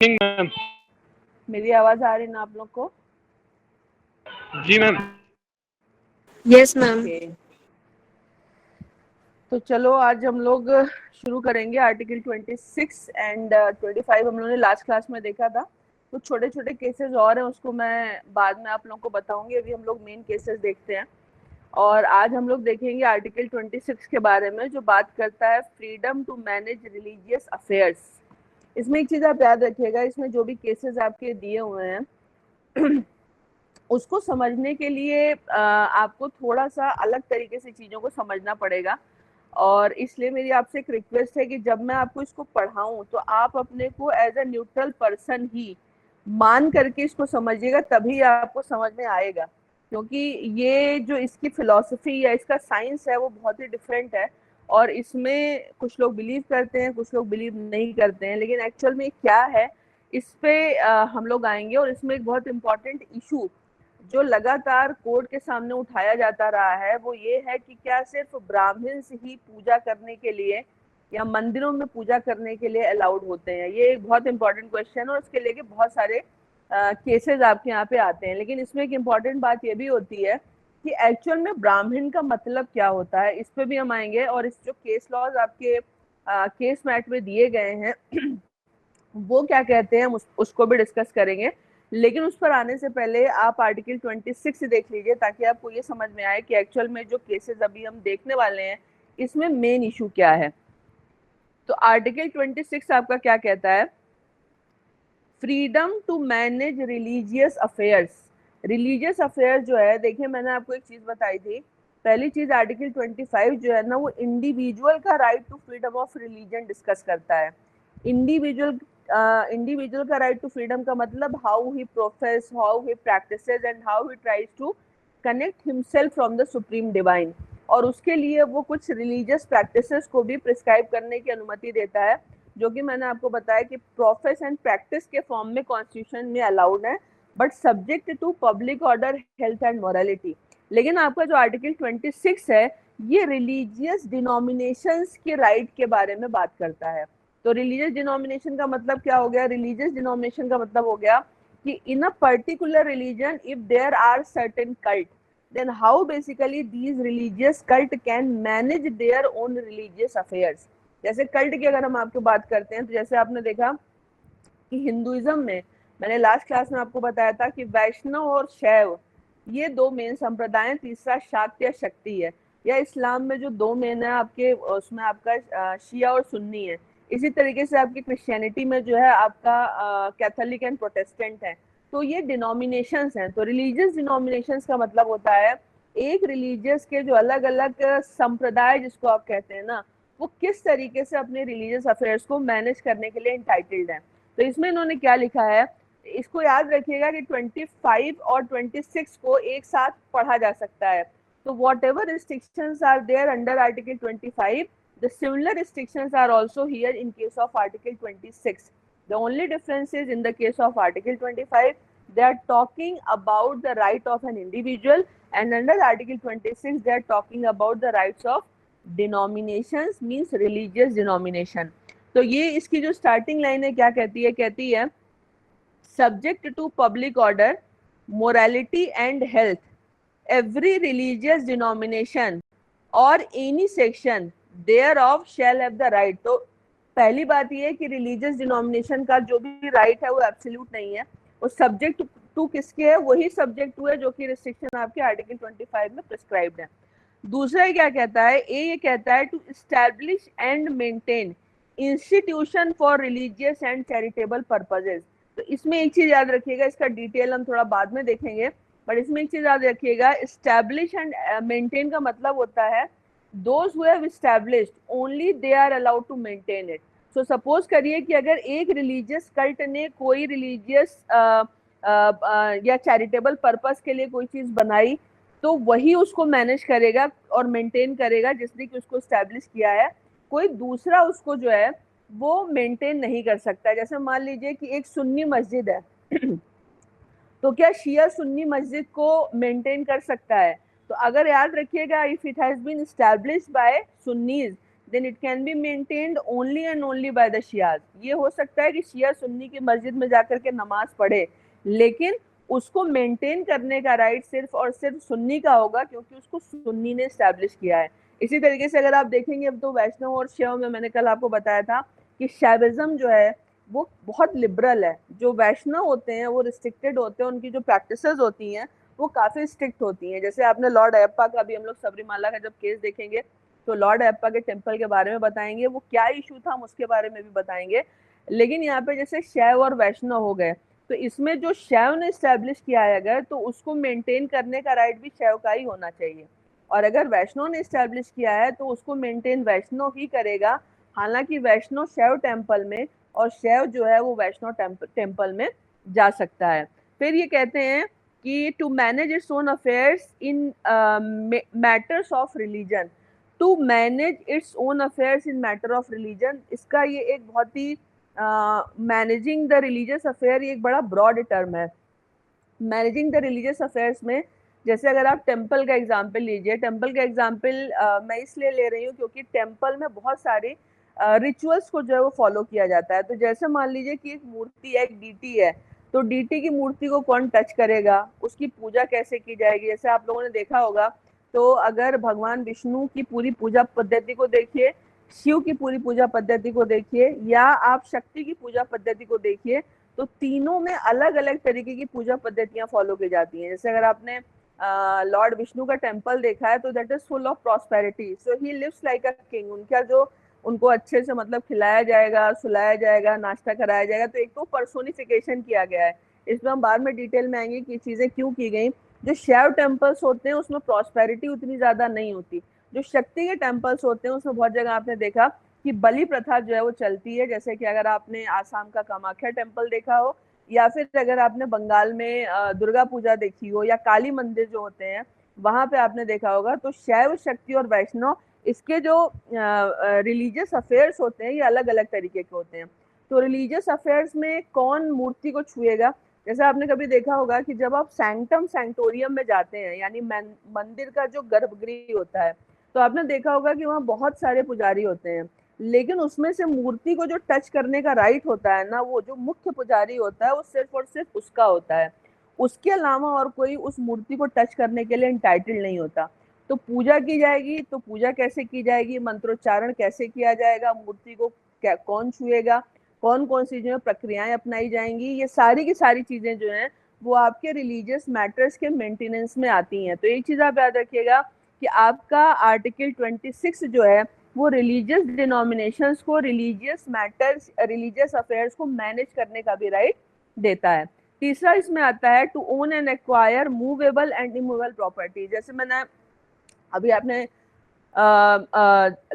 Ma'am. मेरी आवाज आ रही ना आप लोग को? जी मैम। Yes ma'am. ओके, तो चलो आज हम लोग शुरू करेंगे। आर्टिकल 26 एंड 25 हम लोगों ने लास्ट क्लास में देखा था। कुछ छोटे छोटे केसेस और हैं, उसको मैं बाद में आप लोगों को बताऊंगी। अभी हम लोग मेन केसेस देखते हैं और आज हम लोग देखेंगे आर्टिकल 26 के बारे में, जो बात करता है freedom to manage religious affairs. इसमें एक चीज आप याद रखिएगा, इसमें जो भी केसेस आपके दिए हुए हैं उसको समझने के लिए आपको थोड़ा सा अलग तरीके से चीज़ों को समझना पड़ेगा। और इसलिए मेरी आपसे एक रिक्वेस्ट है कि जब मैं आपको इसको पढ़ाऊं तो आप अपने को एज अ न्यूट्रल पर्सन ही मान करके इसको समझिएगा, तभी आपको समझ में आएगा। क्योंकि ये जो इसकी फिलॉसफी या इसका साइंस है वो बहुत ही डिफरेंट है और इसमें कुछ लोग बिलीव करते हैं, कुछ लोग बिलीव नहीं करते हैं, लेकिन एक्चुअल में क्या है इस पे हम लोग आएंगे। और इसमें एक बहुत इम्पॉर्टेंट इशू जो लगातार कोर्ट के सामने उठाया जाता रहा है वो ये है कि क्या सिर्फ ब्राह्मण्स ही पूजा करने के लिए या मंदिरों में पूजा करने के लिए अलाउड होते हैं। ये एक बहुत इंपॉर्टेंट क्वेश्चन है और उसके लेके बहुत सारे केसेस आपके यहाँ पे आते हैं। लेकिन इसमें एक इम्पॉर्टेंट बात ये भी होती है कि एक्चुअल में ब्राह्मण का मतलब क्या होता है, इस पे भी हम आएंगे। और इस जो केस लॉज आपके केस मैट में दिए गए हैं वो क्या कहते हैं उसको भी डिस्कस करेंगे। लेकिन उस पर आने से पहले आप आर्टिकल 26 देख लीजिए ताकि आपको ये समझ में आए कि एक्चुअल में जो केसेस अभी हम देखने वाले हैं इसमें मेन इशू क्या है। तो आर्टिकल 26 आपका क्या कहता है? Freedom to manage religious affairs. Religious affairs जो है, देखिए मैंने आपको एक चीज बताई थी। पहली चीज आर्टिकल 25 जो है ना वो इंडिविजुअल का right to freedom of religion discuss करता है। इंडिविजुअल का राइट टू फ्रीडम का मतलब how he profess, how he practices and how he tries to connect himself from the supreme divine. और उसके लिए वो कुछ रिलीजियस प्रैक्टिसेस को भी प्रिस्क्राइब करने की अनुमति देता है, जो कि मैंने आपको बताया कि प्रोफेस एंड प्रैक्टिस के फॉर्म में कॉन्स्टिट्यूशन में अलाउड है, but subject to public order, health and morality. लेकिन आपका जो आर्टिकल 26 है ये रिलीजियस डिनोमिनेशंस के राइट के बारे में बात करता है। तो रिलीजियस डिनोमिनेशन का मतलब क्या हो गया? रिलीजियस डिनोमिनेशन का मतलब हो गया कि in a particular religion if there are certain cult, then how basically these religious cult can manage their own religious affairs। जैसे कल्ट की अगर हम आपको बात करते हैं तो जैसे आपने देखा कि हिंदुइज्म में, मैंने लास्ट क्लास में आपको बताया था कि वैष्णव और शैव ये दो मेन संप्रदाय, तीसरा शाक्त या शक्ति है। या इस्लाम में जो दो मेन है आपके, उसमें आपका शिया और सुन्नी है। इसी तरीके से आपकी क्रिश्चियनिटी में जो है आपका कैथोलिक एंड प्रोटेस्टेंट है। तो ये डिनोमिनेशंस हैं। तो रिलीजियस डिनोमिनेशंस का मतलब होता है एक रिलीजियस के जो अलग अलग संप्रदाय जिसको आप कहते हैं ना, वो किस तरीके से अपने रिलीजियस अफेयर्स को मैनेज करने के लिए इंटाइटल्ड है। तो इसमें इन्होंने क्या लिखा है, इसको याद रखिएगा कि 25 और 26 को एक साथ पढ़ा जा सकता है। तो whatever restrictions are there under article 25, the similar restrictions are also here in case of article 26. The only difference is in the case of article 25 they are talking about the right of an individual, and under article 26 they are talking about the rights of denominations, means religious denomination। तो ये इसकी जो starting line है क्या कहती है? कहती है subject to public order, morality and health, every religious denomination or any section thereof shall have the right। तो पहली बात ये है कि रिलीजियस डिनोमिनेशन का जो भी राइट है वो एब्सोल्यूट नहीं है, वो सब्जेक्ट टू किसके है? वही सब्जेक्ट टू है जो कि रिस्ट्रिक्शन आपके आर्टिकल 25 में प्रिस्क्राइब्ड है। दूसरा ये क्या कहता है? ये कहता है to establish and maintain institution for religious and charitable purposes. तो इसमें एक चीज याद रखिएगा, इसका डिटेल हम थोड़ा बाद में देखेंगे, बट इसमें एक चीज याद रखिएगा, एस्टैब्लिश एंड मेंटेन का मतलब होता है those who have established only they are allowed to maintain it. So suppose करिए कि अगर एक रिलीजियस कल्ट ने कोई रिलीजियस या चैरिटेबल पर्पस के लिए कोई चीज बनाई तो वही उसको मैनेज करेगा और मेंटेन करेगा जिसने कि उसको एस्टैब्लिश किया है। कोई दूसरा उसको जो है वो मेंटेन नहीं कर सकता। जैसे मान लीजिए कि एक सुन्नी मस्जिद है तो क्या शिया सुन्नी मस्जिद को मेंटेन कर सकता है? तो अगर याद रखिएगा, if it has been established by Sunnis then it can be maintained only and only by the Shias. ये हो सकता है कि शिया सुन्नी की मस्जिद में जाकर के नमाज पढ़े, लेकिन उसको मेंटेन करने का राइट सिर्फ और सिर्फ सुन्नी का होगा, क्योंकि उसको सुन्नी ने एस्टैब्लिश किया है। इसी तरीके से अगर आप देखेंगे तो वैष्णव और शैव में मैंने कल आपको बताया था कि शैविज्म जो है वो बहुत लिबरल है। जो वैष्णव होते हैं वो रिस्ट्रिक्टेड होते हैं, उनकी जो प्रैक्टिसेस होती हैं वो काफ़ी स्ट्रिक्ट होती हैं। जैसे आपने लॉर्ड अयप्पा का भी, हम लोग सबरीमाला का जब केस देखेंगे तो लॉर्ड अयप्पा के टेम्पल के बारे में बताएंगे, वो क्या इशू था हम उसके बारे में भी बताएंगे। लेकिन यहाँ पे जैसे शैव और वैष्णव हो गए, तो इसमें जो शैव ने इस्टेब्लिश किया है अगर, तो उसको मेंटेन करने का राइट भी शैव का ही होना चाहिए। और अगर वैष्णव ने इस्टेब्लिश किया है तो उसको मेंटेन वैष्णव ही करेगा, हालांकि वैष्णव शैव टेम्पल में और शैव जो है वो वैष्णव टेम्पल में जा सकता है। फिर ये कहते हैं कि to manage its own affairs in matters of religion, to manage its own affairs in matter of religion, इसका ये एक बहुत ही मैनेजिंग द रिलीजियस अफेयर, ये एक बड़ा ब्रॉड टर्म है। मैनेजिंग द रिलीजियस अफेयर्स में जैसे अगर आप टेम्पल का एग्जाम्पल लीजिए, टेम्पल का एग्जाम्पल मैं इसलिए ले रही हूँ क्योंकि टेम्पल में बहुत सारे रिचुअल्स को जो है वो फॉलो किया जाता है। तो जैसे मान लीजिए कि एक मूर्ति है, एक डीटी है, तो डीटी की मूर्ति को कौन टच करेगा, उसकी पूजा कैसे की जाएगी। जैसे आप लोगों ने देखा होगा, तो अगर भगवान विष्णु की पूरी पूजा पद्धति को देखिए, शिव की पूरी पूजा पद्धति को देखिए, या आप शक्ति की पूजा पद्धति को देखिए, तो तीनों में अलग अलग तरीके की पूजा पद्धतियां फॉलो की जाती हैं। जैसे अगर आपने लॉर्ड विष्णु का टेम्पल देखा है तो that is full of prosperity, so he lives like a king. उनका जो उनको अच्छे से मतलब खिलाया जाएगा, सुलाया जाएगा, नाश्ता कराया जाएगा, तो एक तो पर्सोनिफिकेशन किया गया है। इसमें हम बाद में डिटेल में आएंगे कि चीजें क्यों की गई। जो शैव टेम्पल्स होते हैं उसमें प्रॉस्पेरिटी उतनी ज्यादा नहीं होती। जो शक्ति के टेम्पल्स होते हैं उसमें बहुत जगह आपने देखा कि बलि प्रथा जो है वो चलती है। जैसे कि अगर आपने आसाम का कामाख्या टेम्पल देखा हो, या फिर अगर आपने बंगाल में दुर्गा पूजा देखी हो, या काली मंदिर जो होते हैं वहां पे आपने देखा होगा, तो शैव, शक्ति और वैष्णव, इसके जो रिलीजियस अफेयर्स होते हैं ये अलग अलग तरीके के होते हैं। तो रिलीजियस अफेयर्स में कौन मूर्ति को छुएगा, जैसे आपने कभी देखा होगा कि जब आप सैंक्टम सैंक्टोरियम में जाते हैं, यानी मंदिर का जो गर्भगृह होता है, तो आपने देखा होगा कि वहाँ बहुत सारे पुजारी होते हैं, लेकिन उसमें से मूर्ति को जो टच करने का राइट होता है ना, वो जो मुख्य पुजारी होता है वो सिर्फ और सिर्फ उसका होता है। उसके अलावा और कोई उस मूर्ति को टच करने के लिए इंटाइटल्ड नहीं होता। तो पूजा की जाएगी, तो पूजा कैसे की जाएगी, मंत्रोच्चारण कैसे किया जाएगा, मूर्ति को क्या कौन छुएगा, कौन कौन सी जो है प्रक्रियाएं अपनाई जाएंगी, ये सारी की सारी चीजें जो हैं वो आपके रिलीजियस मैटर्स के मेंटेनेंस में आती हैं। तो एक चीज आप याद रखिएगा कि आपका आर्टिकल 26 जो है वो रिलीजियस डिनोमिनेशंस को रिलीजियस मैटर्स, रिलीजियस अफेयर्स को मैनेज करने का भी राइट देता है। तीसरा इसमें आता है to own and acquire movable and immovable property. जैसे मैंने अभी आपने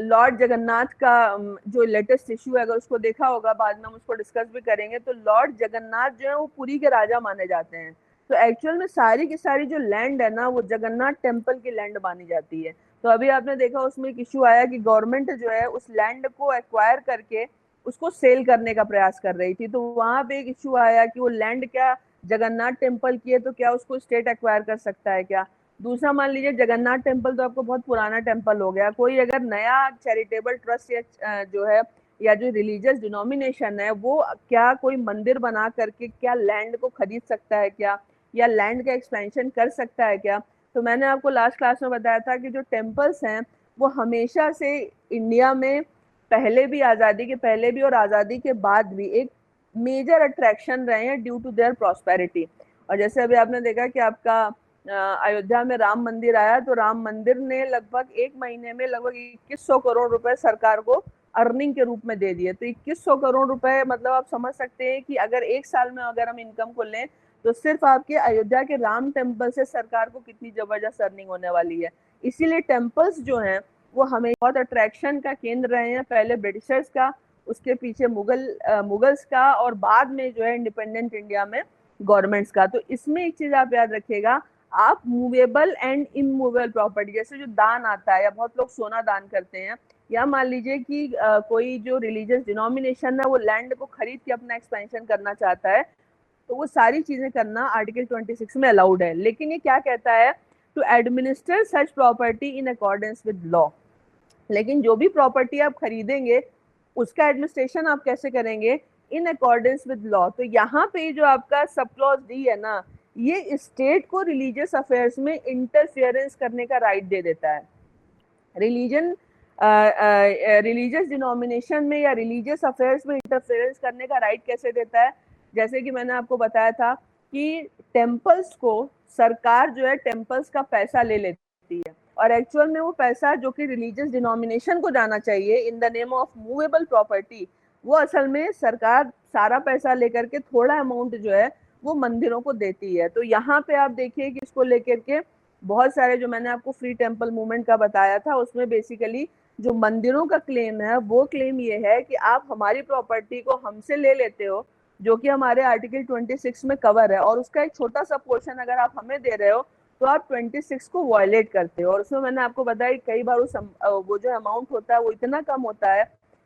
लॉर्ड जगन्नाथ का जो लेटेस्ट इशू है अगर उसको देखा होगा, बाद में हम उसको डिस्कस भी करेंगे, तो लॉर्ड जगन्नाथ जो है वो पुरी के राजा माने जाते हैं। तो एक्चुअल में सारी की सारी जो लैंड है ना वो जगन्नाथ टेम्पल की लैंड मानी जाती है। तो अभी आपने देखा उसमें एक इशू आया कि गवर्नमेंट जो है उस लैंड को एक्वायर करके उसको सेल करने का प्रयास कर रही थी। तो वहां पे एक इशू आया कि वो लैंड क्या जगन्नाथ टेम्पल की है, तो क्या उसको स्टेट एक्वायर कर सकता है क्या। दूसरा, मान लीजिए जगन्नाथ टेम्पल तो आपको बहुत पुराना टेम्पल हो गया, कोई अगर नया चैरिटेबल ट्रस्ट या जो है या जो रिलीजियस डिनोमिनेशन है वो क्या कोई मंदिर बना करके क्या लैंड को खरीद सकता है क्या, या लैंड का एक्सपेंशन कर सकता है क्या। तो मैंने आपको लास्ट क्लास में बताया था कि जो टेम्पल्स हैं वो हमेशा से इंडिया में पहले भी, आज़ादी के पहले भी और आज़ादी के बाद भी एक मेजर अट्रैक्शन रहे हैं ड्यू टू देयर प्रॉस्पेरिटी। और जैसे अभी आपने देखा कि आपका अयोध्या में राम मंदिर आया, तो राम मंदिर ने लगभग एक महीने में लगभग 2100 करोड़ रुपए सरकार को अर्निंग के रूप में दे दिए। तो 2100 करोड़ रुपए मतलब आप समझ सकते हैं कि अगर एक साल में अगर हम इनकम को लें तो सिर्फ आपके अयोध्या के राम टेम्पल से सरकार को कितनी जबरदस्त अर्निंग होने वाली है। इसीलिए टेम्पल्स जो हैं वो हमें बहुत अट्रैक्शन का केंद्र रहे हैं, पहले ब्रिटिशर्स का, उसके पीछे मुगल्स का, और बाद में जो है इंडिपेंडेंट इंडिया में गवर्नमेंट्स का। तो इसमें एक चीज आप याद रखिएगा, आप मूवेबल एंड इमूवेबल प्रॉपर्टी, जैसे जो दान आता है या बहुत लोग सोना दान करते हैं, या मान लीजिए कि कोई जो रिलीजियस डिनोमिनेशन है वो लैंड को खरीद के अपना एक्सपेंशन करना चाहता है, तो वो सारी चीजें करना आर्टिकल 26 में अलाउड है। लेकिन ये क्या कहता है, to administer such property in accordance with law. लेकिन जो भी प्रॉपर्टी आप खरीदेंगे उसका एडमिनिस्ट्रेशन आप कैसे करेंगे? इन अकॉर्डेंस विद लॉ। तो यहाँ पे जो आपका सब क्लॉज डी है ना, ये स्टेट को रिलीजियस अफेयर्स में इंटरफियरेंस करने का राइट दे देता है। रिलीजन रिलीजियस डिनोमिनेशन में या रिलीजियस अफेयर्स में इंटरफेरेंस करने का राइट कैसे देता है? जैसे कि मैंने आपको बताया था कि टेम्पल्स को सरकार जो है टेम्पल्स का पैसा ले लेती है, और एक्चुअल में वो पैसा जो कि रिलीजियस डिनोमिनेशन को जाना चाहिए in the name of movable property, वो असल में सरकार सारा पैसा लेकर के थोड़ा अमाउंट जो है वो मंदिरों को देती है। तो यहाँ पे आप देखिए कि इसको लेकर के बहुत सारे, जो मैंने आपको फ्री टेम्पल मूवमेंट का बताया था, उसमें बेसिकली जो मंदिरों का क्लेम है वो क्लेम ये है कि आप हमारी प्रॉपर्टी को हमसे ले लेते हो, जो कि हमारे आर्टिकल 26 में कवर है, और उसका एक छोटा सा पोर्शन अगर आप हमें दे रहे हो तो आप 26 को वायलेट करते हो। और उसमें मैंने आपको बताया कई बार वो जो अमाउंट होता है वो इतना कम होता है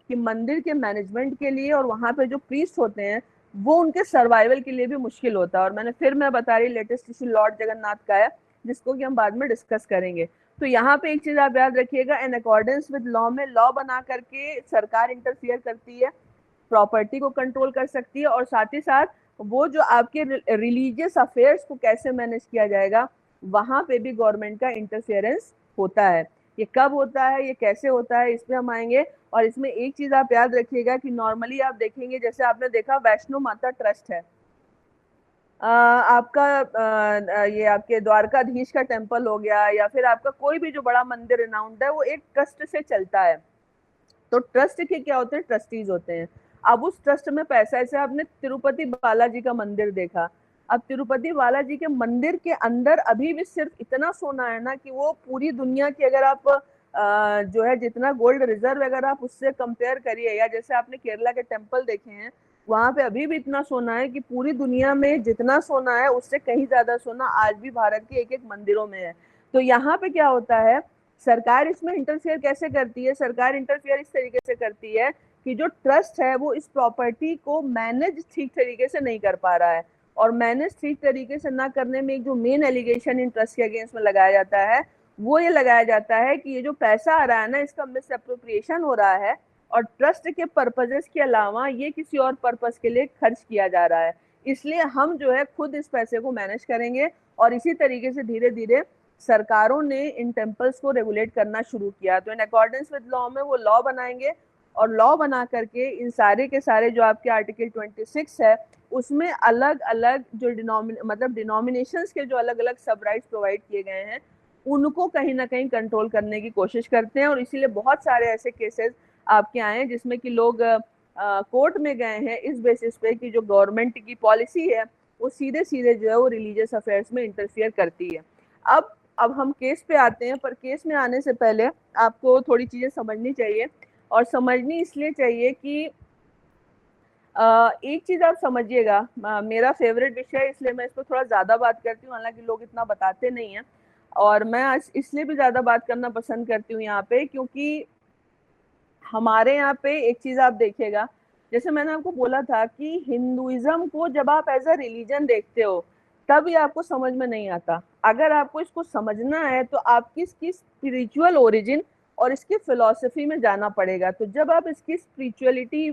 कि मंदिर के मैनेजमेंट के लिए और वहाँ पे जो प्रीस्ट होते हैं वो उनके सर्वाइवल के लिए भी मुश्किल होता है। और मैं बता रही लेटेस्ट इशू लॉर्ड जगन्नाथ का है, जिसको कि हम बाद में डिस्कस करेंगे। तो यहाँ पे एक चीज आप याद रखिएगा, इन अकॉर्डेंस विद लॉ में लॉ बना करके सरकार इंटरफियर करती है, प्रॉपर्टी को कंट्रोल कर सकती है, और साथ ही साथ वो जो आपके रिलीजियस अफेयर्स को कैसे मैनेज किया जाएगा वहां पे भी गवर्नमेंट का इंटरफेरेंस होता है। ये कब होता है, ये कैसे होता है, इस पे हम आएंगे। और इसमें एक चीज आप याद रखिएगा कि नॉर्मली आप देखेंगे, जैसे आपने देखा वैष्णो माता ट्रस्ट है, आपका ये आपके द्वारकाधीश का टेम्पल हो गया, या फिर आपका कोई भी जो बड़ा मंदिर रिनाउंड है वो एक ट्रस्ट से चलता है। तो ट्रस्ट के क्या होते हैं? ट्रस्टीज होते हैं। अब उस ट्रस्ट में पैसा, ऐसे आपने तिरुपति बालाजी का मंदिर देखा, अब तिरुपति बालाजी के मंदिर के अंदर अभी भी सिर्फ इतना सोना है ना कि वो पूरी दुनिया की, अगर आप जो है जितना गोल्ड रिजर्व अगर आप उससे कंपेयर करिए, या जैसे आपने केरला के टेम्पल देखे हैं वहां पे अभी भी इतना सोना है कि पूरी दुनिया में जितना सोना है उससे कहीं ज्यादा सोना आज भी भारत के एक एक मंदिरों में है। तो यहाँ पे क्या होता है, सरकार इसमें इंटरफेयर कैसे करती है? सरकार इंटरफेयर इस तरीके से करती है कि जो ट्रस्ट है वो इस प्रॉपर्टी को मैनेज ठीक तरीके से नहीं कर पा रहा है, और मैनेज ठीक तरीके से ना करने में एक जो मेन एलिगेशन इन ट्रस्ट के अगेंस्ट में लगाया जाता है वो ये लगाया जाता है कि ये जो पैसा आ रहा है ना इसका मिस अप्रोप्रिएशन हो रहा है, और ट्रस्ट के पर्पजेस के अलावा ये किसी और पर्पस के लिए खर्च किया जा रहा है, इसलिए हम जो है खुद इस पैसे को मैनेज करेंगे। और इसी तरीके से धीरे धीरे सरकारों ने इन टेम्पल्स को रेगुलेट करना शुरू किया। तो इन अकॉर्डेंस विद लॉ में वो लॉ बनाएंगे, और लॉ बना करके इन सारे के सारे जो आपके आर्टिकल 26 है उसमें अलग अलग जो डिनोमिनेशंस के जो अलग अलग सब राइट्स प्रोवाइड किए गए हैं उनको कहीं ना कहीं कंट्रोल करने की कोशिश करते हैं। और इसीलिए बहुत सारे ऐसे केसेस आपके आए हैं जिसमें कि लोग कोर्ट में गए हैं इस बेसिस पे कि जो गवर्नमेंट की पॉलिसी है वो सीधे सीधे जो है वो रिलीजियस अफेयर्स में इंटरफियर करती है। अब हम केस पे आते हैं, पर केस में आने से पहले आपको थोड़ी चीजें समझनी चाहिए, और समझनी इसलिए चाहिए कि एक चीज आप समझिएगा, मेरा फेवरेट विषय है इसलिए मैं इस पर थोड़ा ज्यादा बात करती हूँ, हालांकि लोग इतना बताते नहीं हैं, और मैं आज इसलिए भी ज्यादा बात करना पसंद करती हूँ यहाँ पे क्योंकि हमारे यहाँ पे एक चीज आप देखिएगा, जैसे मैंने आपको बोला था कि हिंदुइज्म को जब आप एज अ रिलीजन देखते हो तब ये आपको समझ में नहीं आता। अगर आपको इसको समझना है तो आपकी इसकी स्पिरिचुअल ओरिजिन और इसकी फिलॉसफी में जाना पड़ेगा। तो जब आप इसकी स्पिरिचुअलिटी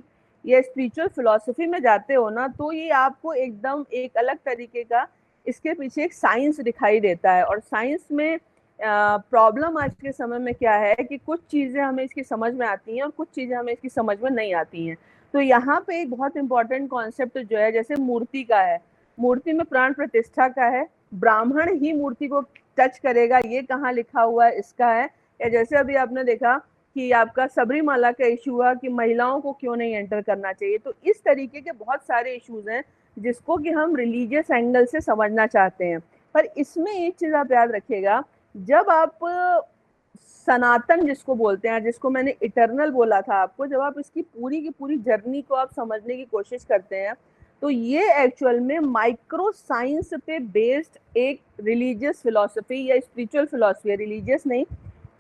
या स्पिरिचुअल फिलॉसफी में जाते हो ना तो ये आपको एकदम एक अलग तरीके का इसके पीछे एक साइंस दिखाई देता है। और साइंस में प्रॉब्लम आज के समय में क्या है कि कुछ चीजें हमें इसकी समझ में आती हैं और कुछ चीजें हमें इसकी समझ में नहीं आती हैं। तो यहाँ पे एक बहुत इंपॉर्टेंट कॉन्सेप्ट जो है, जैसे मूर्ति का है, मूर्ति में प्राण प्रतिष्ठा का है, ब्राह्मण ही मूर्ति को टच करेगा, ये कहाँ लिखा हुआ है इसका है। या जैसे अभी आपने देखा कि आपका सबरीमाला का इशू हुआ कि महिलाओं को क्यों नहीं एंटर करना चाहिए। तो इस तरीके के बहुत सारे इश्यूज हैं जिसको कि हम रिलीजियस एंगल से समझना चाहते हैं। पर इसमें एक चीज आप याद रखिएगा, जब आप सनातन जिसको बोलते हैं, जिसको मैंने इटर्नल बोला था आपको, जब आप इसकी पूरी की पूरी जर्नी को आप समझने की कोशिश करते हैं तो ये एक्चुअल में माइक्रो साइंस पे बेस्ड एक रिलीजियस फिलॉसफी या स्पिरिचुअल फिलॉसफी है, रिलीजियस नहीं,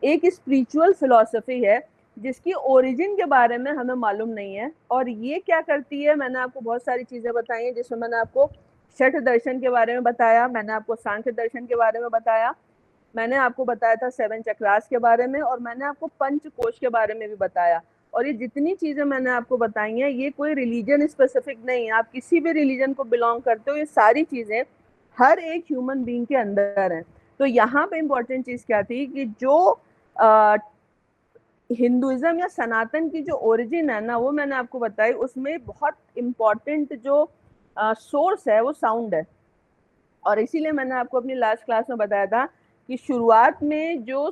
एक स्पिरिचुअल फिलॉसफी है जिसकी ओरिजिन के बारे में हमें मालूम नहीं है। और ये क्या करती है, मैंने आपको बहुत सारी चीजें बताई हैं, जिसमें मैंने आपको छठ दर्शन के बारे में बताया, मैंने आपको सांख्य दर्शन के बारे में बताया, मैंने आपको बताया था 7 चक्रास के बारे में, और मैंने आपको पंच कोश के बारे में भी बताया। और ये जितनी चीजें मैंने आपको बताई हैं ये कोई रिलीजन स्पेसिफिक नहीं है, आप किसी भी रिलीजन को बिलोंग करते हो, ये सारी चीजें हर एक ह्यूमन बीइंग के अंदर हैं। तो यहाँ पे इम्पोर्टेंट चीज क्या थी कि जो हिंदुइज्म या सनातन की जो ओरिजिन है ना, वो मैंने आपको बताई, उसमें बहुत इम्पोर्टेंट जो सोर्स है वो साउंड है। और इसीलिए मैंने आपको अपनी लास्ट क्लास में बताया था कि शुरुआत में जो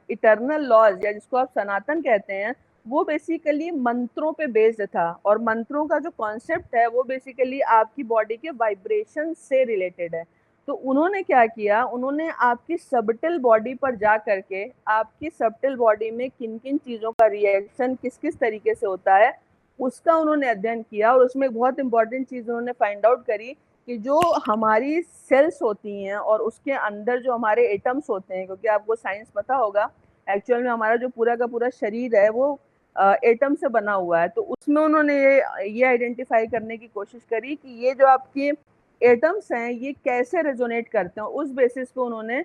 इटर्नल लॉज या जिसको आप सनातन कहते हैं वो बेसिकली मंत्रों पे बेस्ड था, और मंत्रों का जो कॉन्सेप्ट है वो बेसिकली आपकी बॉडी के वाइब्रेशन से रिलेटेड है। तो उन्होंने क्या किया, उन्होंने आपकी सबटल बॉडी पर जा करके आपकी सबटल बॉडी में किन किन चीज़ों का रिएक्शन किस किस तरीके से होता है उसका उन्होंने अध्ययन किया, और उसमें एक बहुत इंपॉर्टेंट चीज़ उन्होंने फाइंड आउट करी कि जो हमारी सेल्स होती हैं और उसके अंदर जो हमारे एटम्स होते हैं, क्योंकि आपको साइंस पता होगा एक्चुअल में हमारा जो पूरा का पूरा शरीर है वो एटम से बना हुआ है। तो उसमें उन्होंने ये आइडेंटिफाई करने की कोशिश करी कि ये जो आपके एटम्स हैं ये कैसे रेजोनेट करते हैं। उस बेसिस पे उन्होंने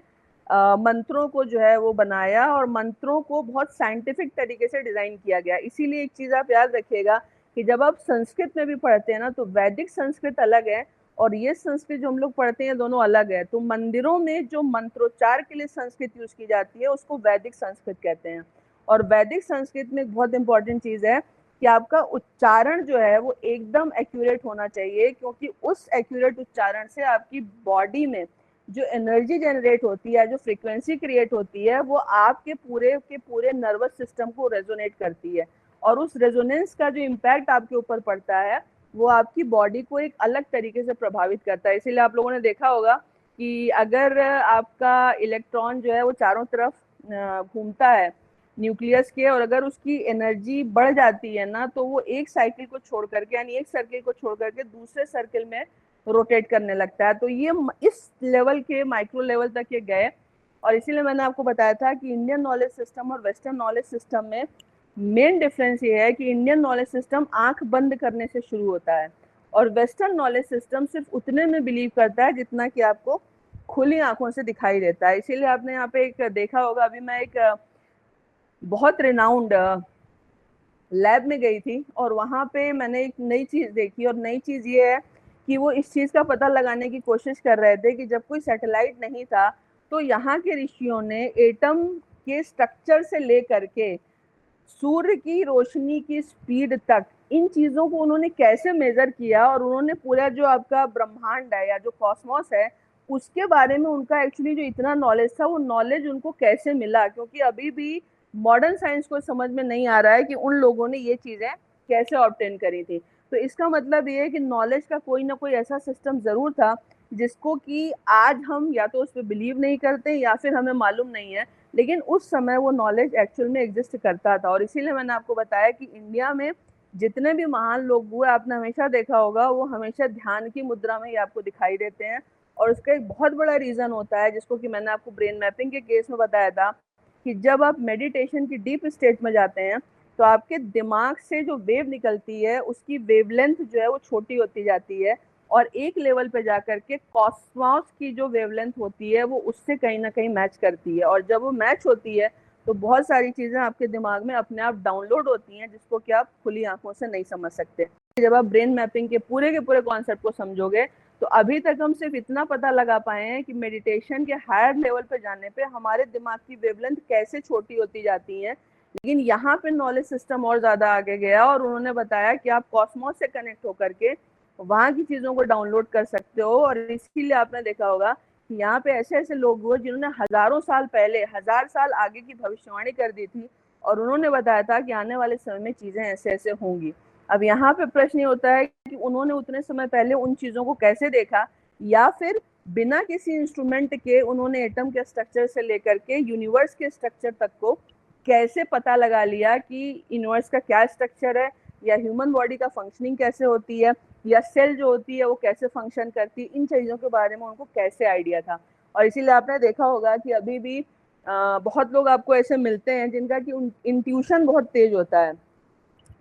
मंत्रों को जो है वो बनाया, और मंत्रों को बहुत साइंटिफिक तरीके से डिज़ाइन किया गया। इसीलिए एक चीज़ आप याद रखिएगा कि जब आप संस्कृत में भी पढ़ते हैं ना, तो वैदिक संस्कृत अलग है और ये संस्कृत जो हम लोग पढ़ते हैं दोनों अलग है। तो मंदिरों में जो मंत्रोच्चार के लिए संस्कृत यूज की जाती है उसको वैदिक संस्कृत कहते हैं। और वैदिक संस्कृत में एक बहुत इंपॉर्टेंट चीज़ है कि आपका उच्चारण जो है वो एकदम एक्यूरेट होना चाहिए, क्योंकि उस एक्यूरेट उच्चारण से आपकी बॉडी में जो एनर्जी जनरेट होती है, जो फ्रीक्वेंसी क्रिएट होती है, वो आपके पूरे के पूरे नर्वस सिस्टम को रेजोनेट करती है, और उस रेजोनेंस का जो इम्पैक्ट आपके ऊपर पड़ता है वो आपकी बॉडी को एक अलग तरीके से प्रभावित करता है। इसीलिए आप लोगों ने देखा होगा कि अगर आपका इलेक्ट्रॉन जो है वो चारों तरफ घूमता है न्यूक्लियस के, और अगर उसकी एनर्जी बढ़ जाती है ना, तो वो एक साइकिल को छोड़ करके यानी एक सर्किल को छोड़ करके दूसरे सर्किल में रोटेट करने लगता है। तो ये इस लेवल के माइक्रो लेवल तक ये गए, और इसीलिए मैंने आपको बताया था कि इंडियन नॉलेज सिस्टम और वेस्टर्न नॉलेज सिस्टम में मेन डिफरेंस ये है कि इंडियन नॉलेज सिस्टम आंख बंद करने से शुरू होता है, और वेस्टर्न नॉलेज सिस्टम सिर्फ उतने में बिलीव करता है जितना कि आपको खुली आंखों से दिखाई देता है। इसीलिए आपने यहाँ पे एक देखा होगा, अभी मैं एक बहुत रिनाउंड लैब में गई थी और वहाँ पे मैंने एक नई चीज़ देखी, और नई चीज़ ये है कि वो इस चीज़ का पता लगाने की कोशिश कर रहे थे कि जब कोई सैटेलाइट नहीं था तो यहाँ के ऋषियों ने एटम के स्ट्रक्चर से लेकर के सूर्य की रोशनी की स्पीड तक इन चीज़ों को उन्होंने कैसे मेजर किया, और उन्होंने पूरा जो आपका ब्रह्मांड है या जो कॉस्मोस है उसके बारे में उनका एक्चुअली जो इतना नॉलेज था वो नॉलेज उनको कैसे मिला, क्योंकि अभी भी मॉडर्न साइंस को समझ में नहीं आ रहा है कि उन लोगों ने ये चीज़ें कैसे ऑब्टेन करी थी। तो इसका मतलब ये है कि नॉलेज का कोई ना कोई ऐसा सिस्टम ज़रूर था जिसको कि आज हम या तो उस पर बिलीव नहीं करते या फिर हमें मालूम नहीं है, लेकिन उस समय वो नॉलेज एक्चुअल में एग्जिस्ट करता था। और इसीलिए मैंने आपको बताया कि इंडिया में जितने भी महान लोग हुए आपने हमेशा देखा होगा वो हमेशा ध्यान की मुद्रा में ही आपको दिखाई देते हैं। और उसका एक बहुत बड़ा रीज़न होता है जिसको कि मैंने आपको ब्रेन मैपिंग के केस में बताया था कि जब आप मेडिटेशन की डीप स्टेट में जाते हैं तो आपके दिमाग से जो वेव निकलती है उसकी वेवलेंथ जो है वो छोटी होती जाती है, और एक लेवल पे जाकर के कॉस्मॉस की जो वेवलेंथ होती है वो उससे कहीं ना कहीं मैच करती है, और जब वो मैच होती है तो बहुत सारी चीज़ें आपके दिमाग में अपने आप डाउनलोड होती हैं जिसको कि आप खुली आंखों से नहीं समझ सकते। जब आप ब्रेन मैपिंग के पूरे कॉन्सेप्ट को समझोगे तो अभी तक हम सिर्फ इतना पता लगा पाए हैं कि मेडिटेशन के हायर लेवल पे जाने पे हमारे दिमाग की वेवलेंथ कैसे छोटी होती जाती है, लेकिन यहाँ पे नॉलेज सिस्टम और ज़्यादा आगे गया और उन्होंने बताया कि आप कॉस्मोस से कनेक्ट होकर के वहाँ की चीज़ों को डाउनलोड कर सकते हो। और इसीलिए आपने देखा होगा कि यहाँ पे ऐसे ऐसे लोग हुए जिन्होंने हज़ारों साल पहले 1000 साल आगे की भविष्यवाणी कर दी थी, और उन्होंने बताया था कि आने वाले समय में चीज़ें ऐसे ऐसे होंगी। अब यहाँ पे प्रश्न ये होता है कि उन्होंने उतने समय पहले उन चीज़ों को कैसे देखा, या फिर बिना किसी इंस्ट्रूमेंट के उन्होंने एटम के स्ट्रक्चर से लेकर के यूनिवर्स के स्ट्रक्चर तक को कैसे पता लगा लिया कि यूनिवर्स का क्या स्ट्रक्चर है, या ह्यूमन बॉडी का फंक्शनिंग कैसे होती है, या सेल जो होती है वो कैसे फंक्शन करती है, इन चीज़ों के बारे में उनको कैसे आइडिया था। और इसीलिए आपने देखा होगा कि अभी भी बहुत लोग आपको ऐसे मिलते हैं जिनका कि इंट्यूशन बहुत तेज होता है।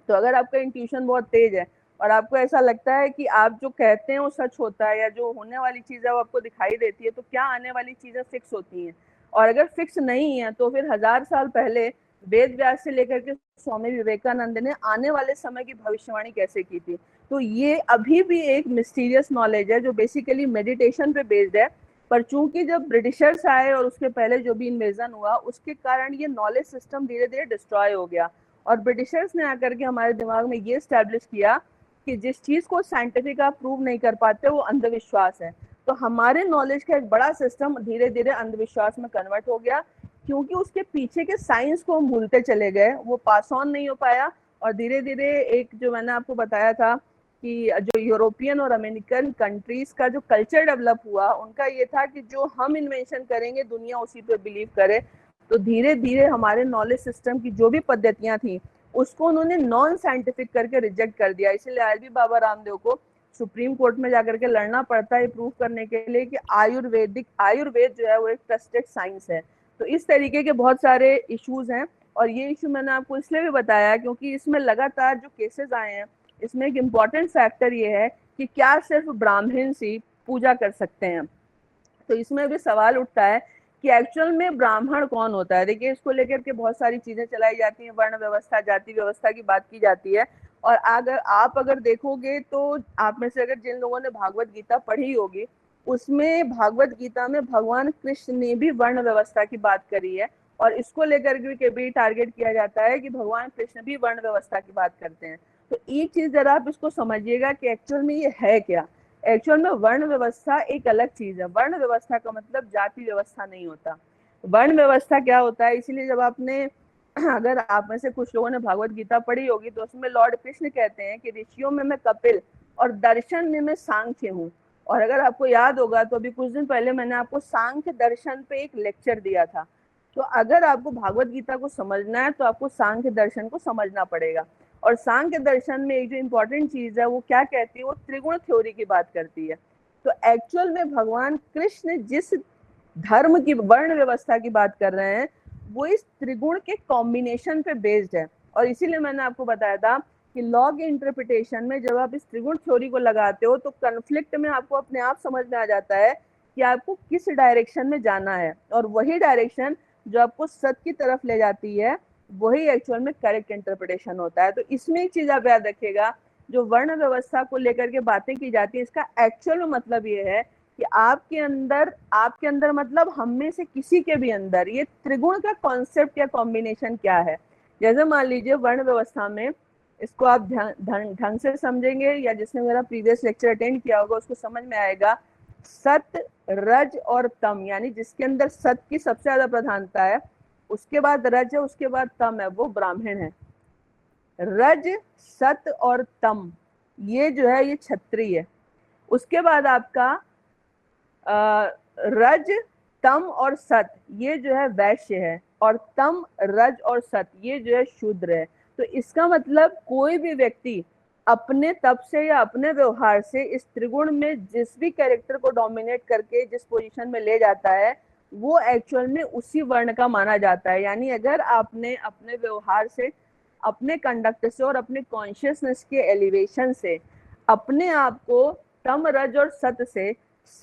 तो अगर आपका इंट्यूशन बहुत तेज है और आपको ऐसा लगता है कि आप जो कहते हैं वो सच होता है, या जो होने वाली चीज़ है वो आपको दिखाई देती है, तो क्या आने वाली चीज़ें फिक्स होती हैं। और अगर फिक्स नहीं है तो फिर 1000 साल पहले वेद व्यास से लेकर के स्वामी विवेकानंद ने आने वाले समय की भविष्यवाणी कैसे की थी। तो ये अभी भी एक मिस्टीरियस नॉलेज है जो बेसिकली मेडिटेशन पे बेस्ड है, पर चूंकि जब ब्रिटिशर्स आए और उसके पहले जो भी इन्वेजन हुआ उसके कारण ये नॉलेज सिस्टम धीरे धीरे डिस्ट्रॉय हो गया, और ब्रिटिशर्स ने आकर के हमारे दिमाग में ये स्टैब्लिश किया कि जिस चीज को साइंटिफिक आप प्रूव नहीं कर पाते वो अंधविश्वास है। तो हमारे नॉलेज का एक बड़ा सिस्टम धीरे धीरे अंधविश्वास में कन्वर्ट हो गया, क्योंकि उसके पीछे के साइंस को हम भूलते चले गए, वो पास ऑन नहीं हो पाया। और धीरे धीरे एक जो मैंने आपको बताया था कि जो यूरोपियन और अमेरिकन कंट्रीज का जो कल्चर डेवलप हुआ, उनका ये था कि जो हम इन्वेंशन करेंगे दुनिया उसी पे बिलीव करे। तो धीरे धीरे हमारे नॉलेज सिस्टम की जो भी पद्धतियां थी उसको उन्होंने नॉन साइंटिफिक करके रिजेक्ट कर दिया। इसलिए आज भी बाबा रामदेव को सुप्रीम कोर्ट में जाकर के लड़ना पड़ता है प्रूव करने के लिए कि आयुर्वेद जो है वो एक ट्रस्टेड साइंस है। तो इस तरीके के बहुत सारे इश्यूज हैं, और ये इशू मैंने आपको इसलिए भी बताया क्योंकि इसमें लगातार जो केसेस आए हैं इसमें एक इम्पॉर्टेंट फैक्टर ये है कि क्या सिर्फ ब्राह्मण ही पूजा कर सकते हैं। तो इसमें भी सवाल उठता है कि एक्चुअल में ब्राह्मण कौन होता है। देखिए, इसको लेकर के बहुत सारी चीजें चलाई जाती हैं, वर्ण व्यवस्था, जाति व्यवस्था की बात की जाती है। और अगर देखोगे तो आप में से अगर जिन लोगों ने भागवत गीता पढ़ी होगी उसमें भागवत गीता में भगवान कृष्ण ने भी वर्ण व्यवस्था की बात करी है, और इसको लेकर के भी टारगेट किया जाता है कि भगवान कृष्ण भी वर्ण व्यवस्था की बात करते हैं। तो एक चीज जरा आप इसको समझिएगा कि एक्चुअल में ये है क्या। एक्चुअल में वर्ण व्यवस्था एक अलग चीज है। वर्ण व्यवस्था का मतलब जाति व्यवस्था नहीं होता। वर्ण व्यवस्था क्या होता है, इसीलिए जब आपने अगर आप में से कुछ लोगों ने भागवत गीता पढ़ी होगी तो उसमें लॉर्ड कृष्ण कहते हैं कि ऋषियों में मैं कपिल और दर्शन में मैं सांख्य हूँ। और अगर आपको याद होगा तो अभी कुछ दिन पहले मैंने आपको सांख्य दर्शन पे एक लेक्चर दिया था। तो अगर आपको भागवत गीता को समझना है तो आपको सांख्य दर्शन को समझना पड़ेगा। और सांख्य दर्शन में एक जो इम्पोर्टेंट चीज है वो क्या कहती है, वो त्रिगुण थ्योरी की बात करती है। तो एक्चुअल में भगवान कृष्ण जिस धर्म की वर्ण व्यवस्था की बात कर रहे हैं वो इस त्रिगुण के कॉम्बिनेशन पे बेस्ड है। और इसीलिए मैंने आपको बताया था कि लॉ के इंटरप्रिटेशन में जब आप इस त्रिगुण थ्योरी को लगाते हो तो कन्फ्लिक्ट में आपको अपने आप समझ में आ जाता है कि आपको किस डायरेक्शन में जाना है, और वही डायरेक्शन जो आपको सत्य की तरफ ले जाती है वही एक्चुअल में करेक्ट इंटरप्रिटेशन होता है। तो इसमें एक चीज आप याद रखिएगा, जो वर्ण व्यवस्था को लेकर के बातें की जाती है इसका एक्चुअल में मतलब ये है कि आपके अंदर मतलब हम में से किसी के भी अंदर ये त्रिगुण का कॉन्सेप्ट या कॉम्बिनेशन क्या है। जैसे मान लीजिए वर्ण व्यवस्था में, इसको आप ढंग से समझेंगे या जिसने मेरा प्रीवियस लेक्चर अटेंड किया होगा उसको समझ में आएगा, सत, रज और तम, यानी जिसके अंदर सत की सबसे ज्यादा प्रधानता है, उसके बाद रज है, उसके बाद तम है, वो ब्राह्मण है। रज, सत और तम ये जो है ये क्षत्रिय है। उसके बाद आपका रज, तम और सत ये जो है वैश्य है, और तम, रज और सत ये जो है शूद्र है। तो इसका मतलब कोई भी व्यक्ति अपने तप से या अपने व्यवहार से इस त्रिगुण में जिस भी कैरेक्टर को डोमिनेट करके जिस पोजीशन में ले जाता है वो एक्चुअल में उसी वर्ण का माना जाता है। यानी अगर आपने अपने व्यवहार से, अपने कंडक्ट से और अपने कॉन्शियसनेस के एलिवेशन से अपने आप को तम, रज और सत से,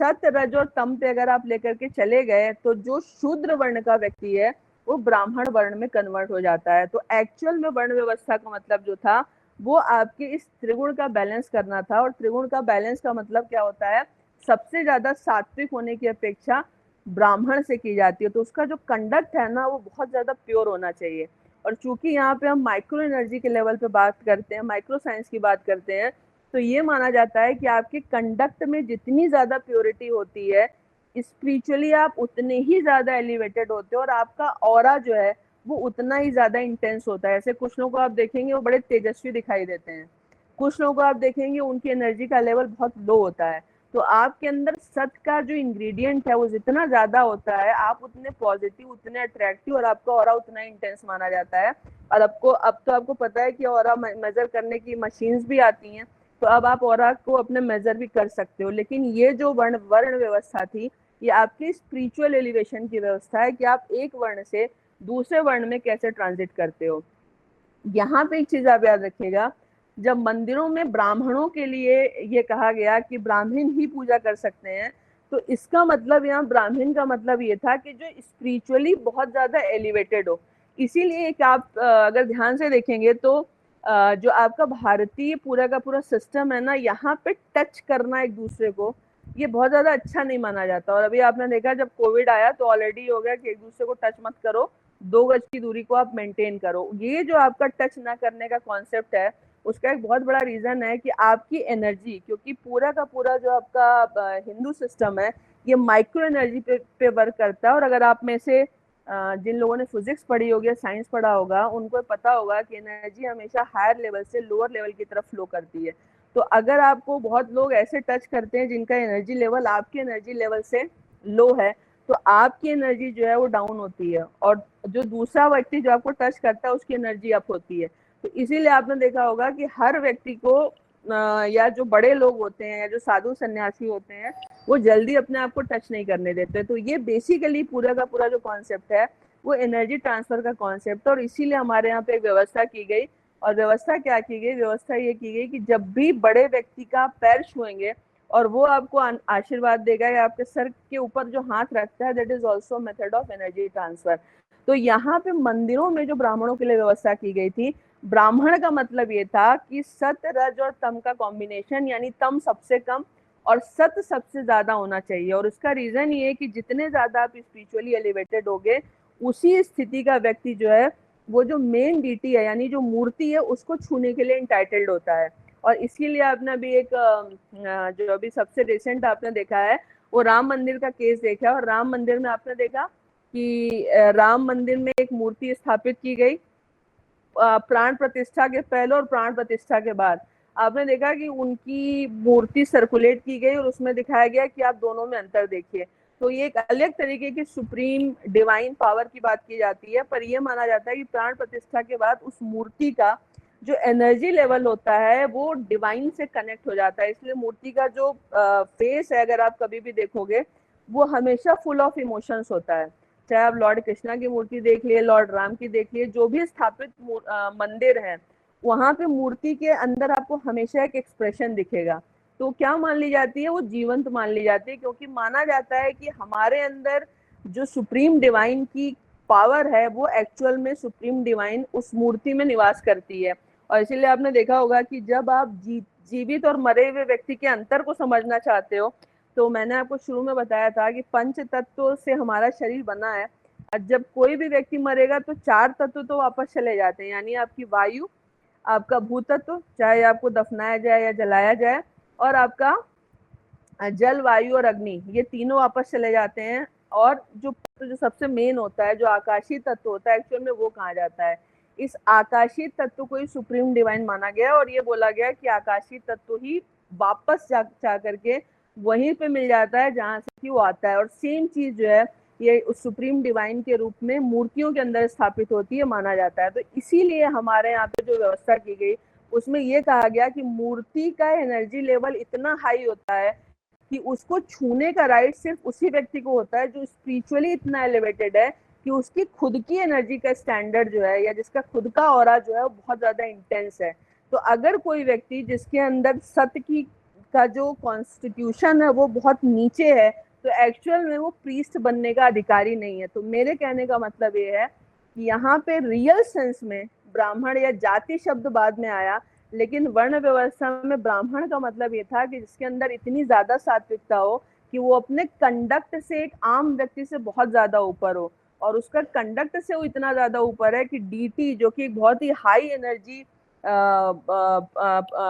सत, रज और तम पे अगर आप लेकर के चले गए तो जो शूद्र वर्ण का व्यक्ति है वो ब्राह्मण वर्ण में कन्वर्ट हो जाता है। तो एक्चुअल में वर्ण व्यवस्था का मतलब जो था वो आपके इस त्रिगुण का बैलेंस करना था। और त्रिगुण का बैलेंस का मतलब क्या होता है, सबसे ज्यादा सात्विक होने की अपेक्षा ब्राह्मण से की जाती है। तो उसका जो कंडक्ट है ना वो बहुत ज्यादा प्योर होना चाहिए। और चूंकि यहाँ पे हम माइक्रो एनर्जी के लेवल पे बात करते हैं, माइक्रो साइंस की बात करते हैं, तो ये माना जाता है कि आपके कंडक्ट में जितनी ज्यादा प्योरिटी होती है स्पिरिचुअली आप उतने ही ज्यादा एलिवेटेड होते हो, और आपका ऑरा जो है वो उतना ही ज्यादा इंटेंस होता है। ऐसे कुछ लोगों को आप देखेंगे वो बड़े तेजस्वी दिखाई देते हैं, कुछ लोगों को आप देखेंगे उनकी एनर्जी का लेवल बहुत लो होता है। तो आपके अंदर सत्य का जो इंग्रेडिएंट है वो जितना ज्यादा होता है आप उतने पॉजिटिव, उतने अट्रैक्टिव, और आपका ऑरा उतना इंटेंस माना जाता है। और अब तो आपको पता है कि ऑरा मेजर करने की मशीन्स भी आती हैं, तो अब आप ऑरा को अपने मेजर भी कर सकते हो। लेकिन ये जो वर्ण व्यवस्था थी ये आपकी स्पिरिचुअल एलिवेशन की व्यवस्था है कि आप एक वर्ण से दूसरे वर्ण में कैसे ट्रांजिट करते हो। यहाँ पे एक चीज आप याद रखिएगा, जब मंदिरों में ब्राह्मणों के लिए ये कहा गया कि ब्राह्मण ही पूजा कर सकते हैं, तो इसका मतलब यहाँ ब्राह्मण का मतलब ये था कि जो स्पिरिचुअली बहुत ज्यादा एलिवेटेड हो। इसीलिए एक आप अगर ध्यान से देखेंगे तो जो आपका भारतीय पूरा का पूरा सिस्टम है ना, यहाँ पे टच करना एक दूसरे को ये बहुत ज्यादा अच्छा नहीं माना जाता। और अभी आपने देखा जब कोविड आया तो ऑलरेडी हो गया कि एक दूसरे को टच मत करो, 2 गज की दूरी को आप मेंटेन करो। ये जो आपका टच ना करने का कॉन्सेप्ट है, उसका एक बहुत बड़ा रीजन है कि आपकी एनर्जी, क्योंकि पूरा का पूरा जो आपका हिंदू सिस्टम है ये माइक्रो एनर्जी पे वर्क करता है। और अगर आप में से जिन लोगों ने फिजिक्स पढ़ी होगी या साइंस पढ़ा होगा, उनको पता होगा कि एनर्जी हमेशा हायर लेवल से लोअर लेवल की तरफ फ्लो करती है। तो अगर आपको बहुत लोग ऐसे टच करते हैं जिनका एनर्जी लेवल आपके एनर्जी लेवल से लो है, तो आपकी एनर्जी जो है वो डाउन होती है, और जो दूसरा व्यक्ति जो आपको टच करता है उसकी एनर्जी अप होती है। तो इसीलिए आपने देखा होगा कि हर व्यक्ति को या जो बड़े लोग होते हैं या जो साधु सन्यासी होते हैं, वो जल्दी अपने आप को टच नहीं करने देते। तो ये बेसिकली पूरा का पूरा जो कॉन्सेप्ट है वो एनर्जी ट्रांसफर का कॉन्सेप्ट है। और इसीलिए हमारे यहाँ पे एक व्यवस्था की गई। और व्यवस्था क्या की गई? व्यवस्था ये की गई कि जब भी बड़े व्यक्ति का पैर छुएंगे और वो आपको आशीर्वाद देगा या आपके सर के ऊपर जो हाथ रखता है, that is also method of energy transfer. तो यहाँ पे मंदिरों में जो ब्राह्मणों के लिए व्यवस्था की गई थी, ब्राह्मण का मतलब ये था कि सत, रज और तम का कॉम्बिनेशन, यानी तम सबसे कम और सत सबसे ज्यादा होना चाहिए। और उसका रीजन ये है कि जितने ज्यादा आप स्पिरिचुअली एलिवेटेड होगे, उसी स्थिति का व्यक्ति जो है वो जो मेन डीटी है यानी जो मूर्ति है उसको छूने के लिए इंटाइटल्ड होता है। और इसीलिए आपने अभी एक जो अभी सबसे रिसेंट आपने देखा है वो राम मंदिर का केस देखा है। और राम मंदिर में आपने देखा कि राम मंदिर में एक मूर्ति स्थापित की गई प्राण प्रतिष्ठा के पहले और प्राण प्रतिष्ठा के बाद। आपने देखा कि उनकी मूर्ति सर्कुलेट की गई और उसमें दिखाया गया कि आप दोनों में अंतर देखिए। तो ये एक अलग तरीके की सुप्रीम डिवाइन पावर की बात की जाती है। पर यह माना जाता है कि प्राण प्रतिष्ठा के बाद उस मूर्ति का जो एनर्जी लेवल होता है वो डिवाइन से कनेक्ट हो जाता है। इसलिए मूर्ति का जो फेस है, अगर आप कभी भी देखोगे, वो हमेशा फुल ऑफ इमोशंस होता है। चाहे आप लॉर्ड कृष्णा की मूर्ति देख लिए, लॉर्ड राम की देख लिए, जो भी स्थापित मंदिर है, वहां पे मूर्ति के अंदर आपको हमेशा एक एक्सप्रेशन दिखेगा। तो क्या मान ली जाती है? वो जीवंत मान ली जाती है, क्योंकि माना जाता है कि हमारे अंदर जो सुप्रीम डिवाइन की पावर है वो एक्चुअल में सुप्रीम डिवाइन उस मूर्ति में निवास करती है। और इसीलिए आपने देखा होगा कि जब आप जीवित और मरे हुए व्यक्ति के अंतर को समझना चाहते हो, तो मैंने आपको शुरू में बताया था कि पंच तत्व से हमारा शरीर बना है। और जब कोई भी व्यक्ति मरेगा तो 4 तत्व तो वापस चले जाते हैं, यानी आपकी वायु, आपका भूतत्व, चाहे आपको दफनाया जाए या जलाया जाए, और आपका जल, वायु और अग्नि, ये तीनों वापस चले जाते हैं। और जो सबसे मेन होता है, जो आकाशीय तत्व होता है, एक्चुअल में वो कहा जाता है। इस आकाशीय तत्व को ही सुप्रीम डिवाइन माना गया और ये बोला गया कि आकाशीय तत्व ही वापस जा करके वहीं पे मिल जाता है जहां से कि वो आता है। और सेम चीज जो है ये उस सुप्रीम डिवाइन के रूप में मूर्तियों के अंदर स्थापित होती है, माना जाता है। तो इसीलिए हमारे यहाँ पे जो व्यवस्था की गई उसमें ये कहा गया कि मूर्ति का एनर्जी लेवल इतना हाई होता है कि उसको छूने का राइट सिर्फ उसी व्यक्ति को होता है जो स्पिरिचुअली इतना एलिवेटेड है कि उसकी खुद की एनर्जी का स्टैंडर्ड जो है या जिसका खुद का ऑरा जो है वो बहुत ज्यादा इंटेंस है। तो अगर कोई व्यक्ति जिसके अंदर सत्य की का जो कॉन्स्टिट्यूशन है वो बहुत नीचे है, तो एक्चुअल में वो प्रीस्ट बनने का अधिकारी नहीं है। तो मेरे कहने का मतलब ये है कि यहाँ पे रियल सेंस में ब्राह्मण या जाति शब्द बाद में आया, लेकिन वर्ण व्यवस्था में ब्राह्मण का मतलब ये था कि जिसके अंदर इतनी ज्यादा सात्विकता हो कि वो अपने कंडक्ट से एक आम व्यक्ति से बहुत ज्यादा ऊपर हो। और उसका कंडक्ट से वो इतना ज्यादा ऊपर है कि डीटी, जो कि बहुत ही हाई एनर्जी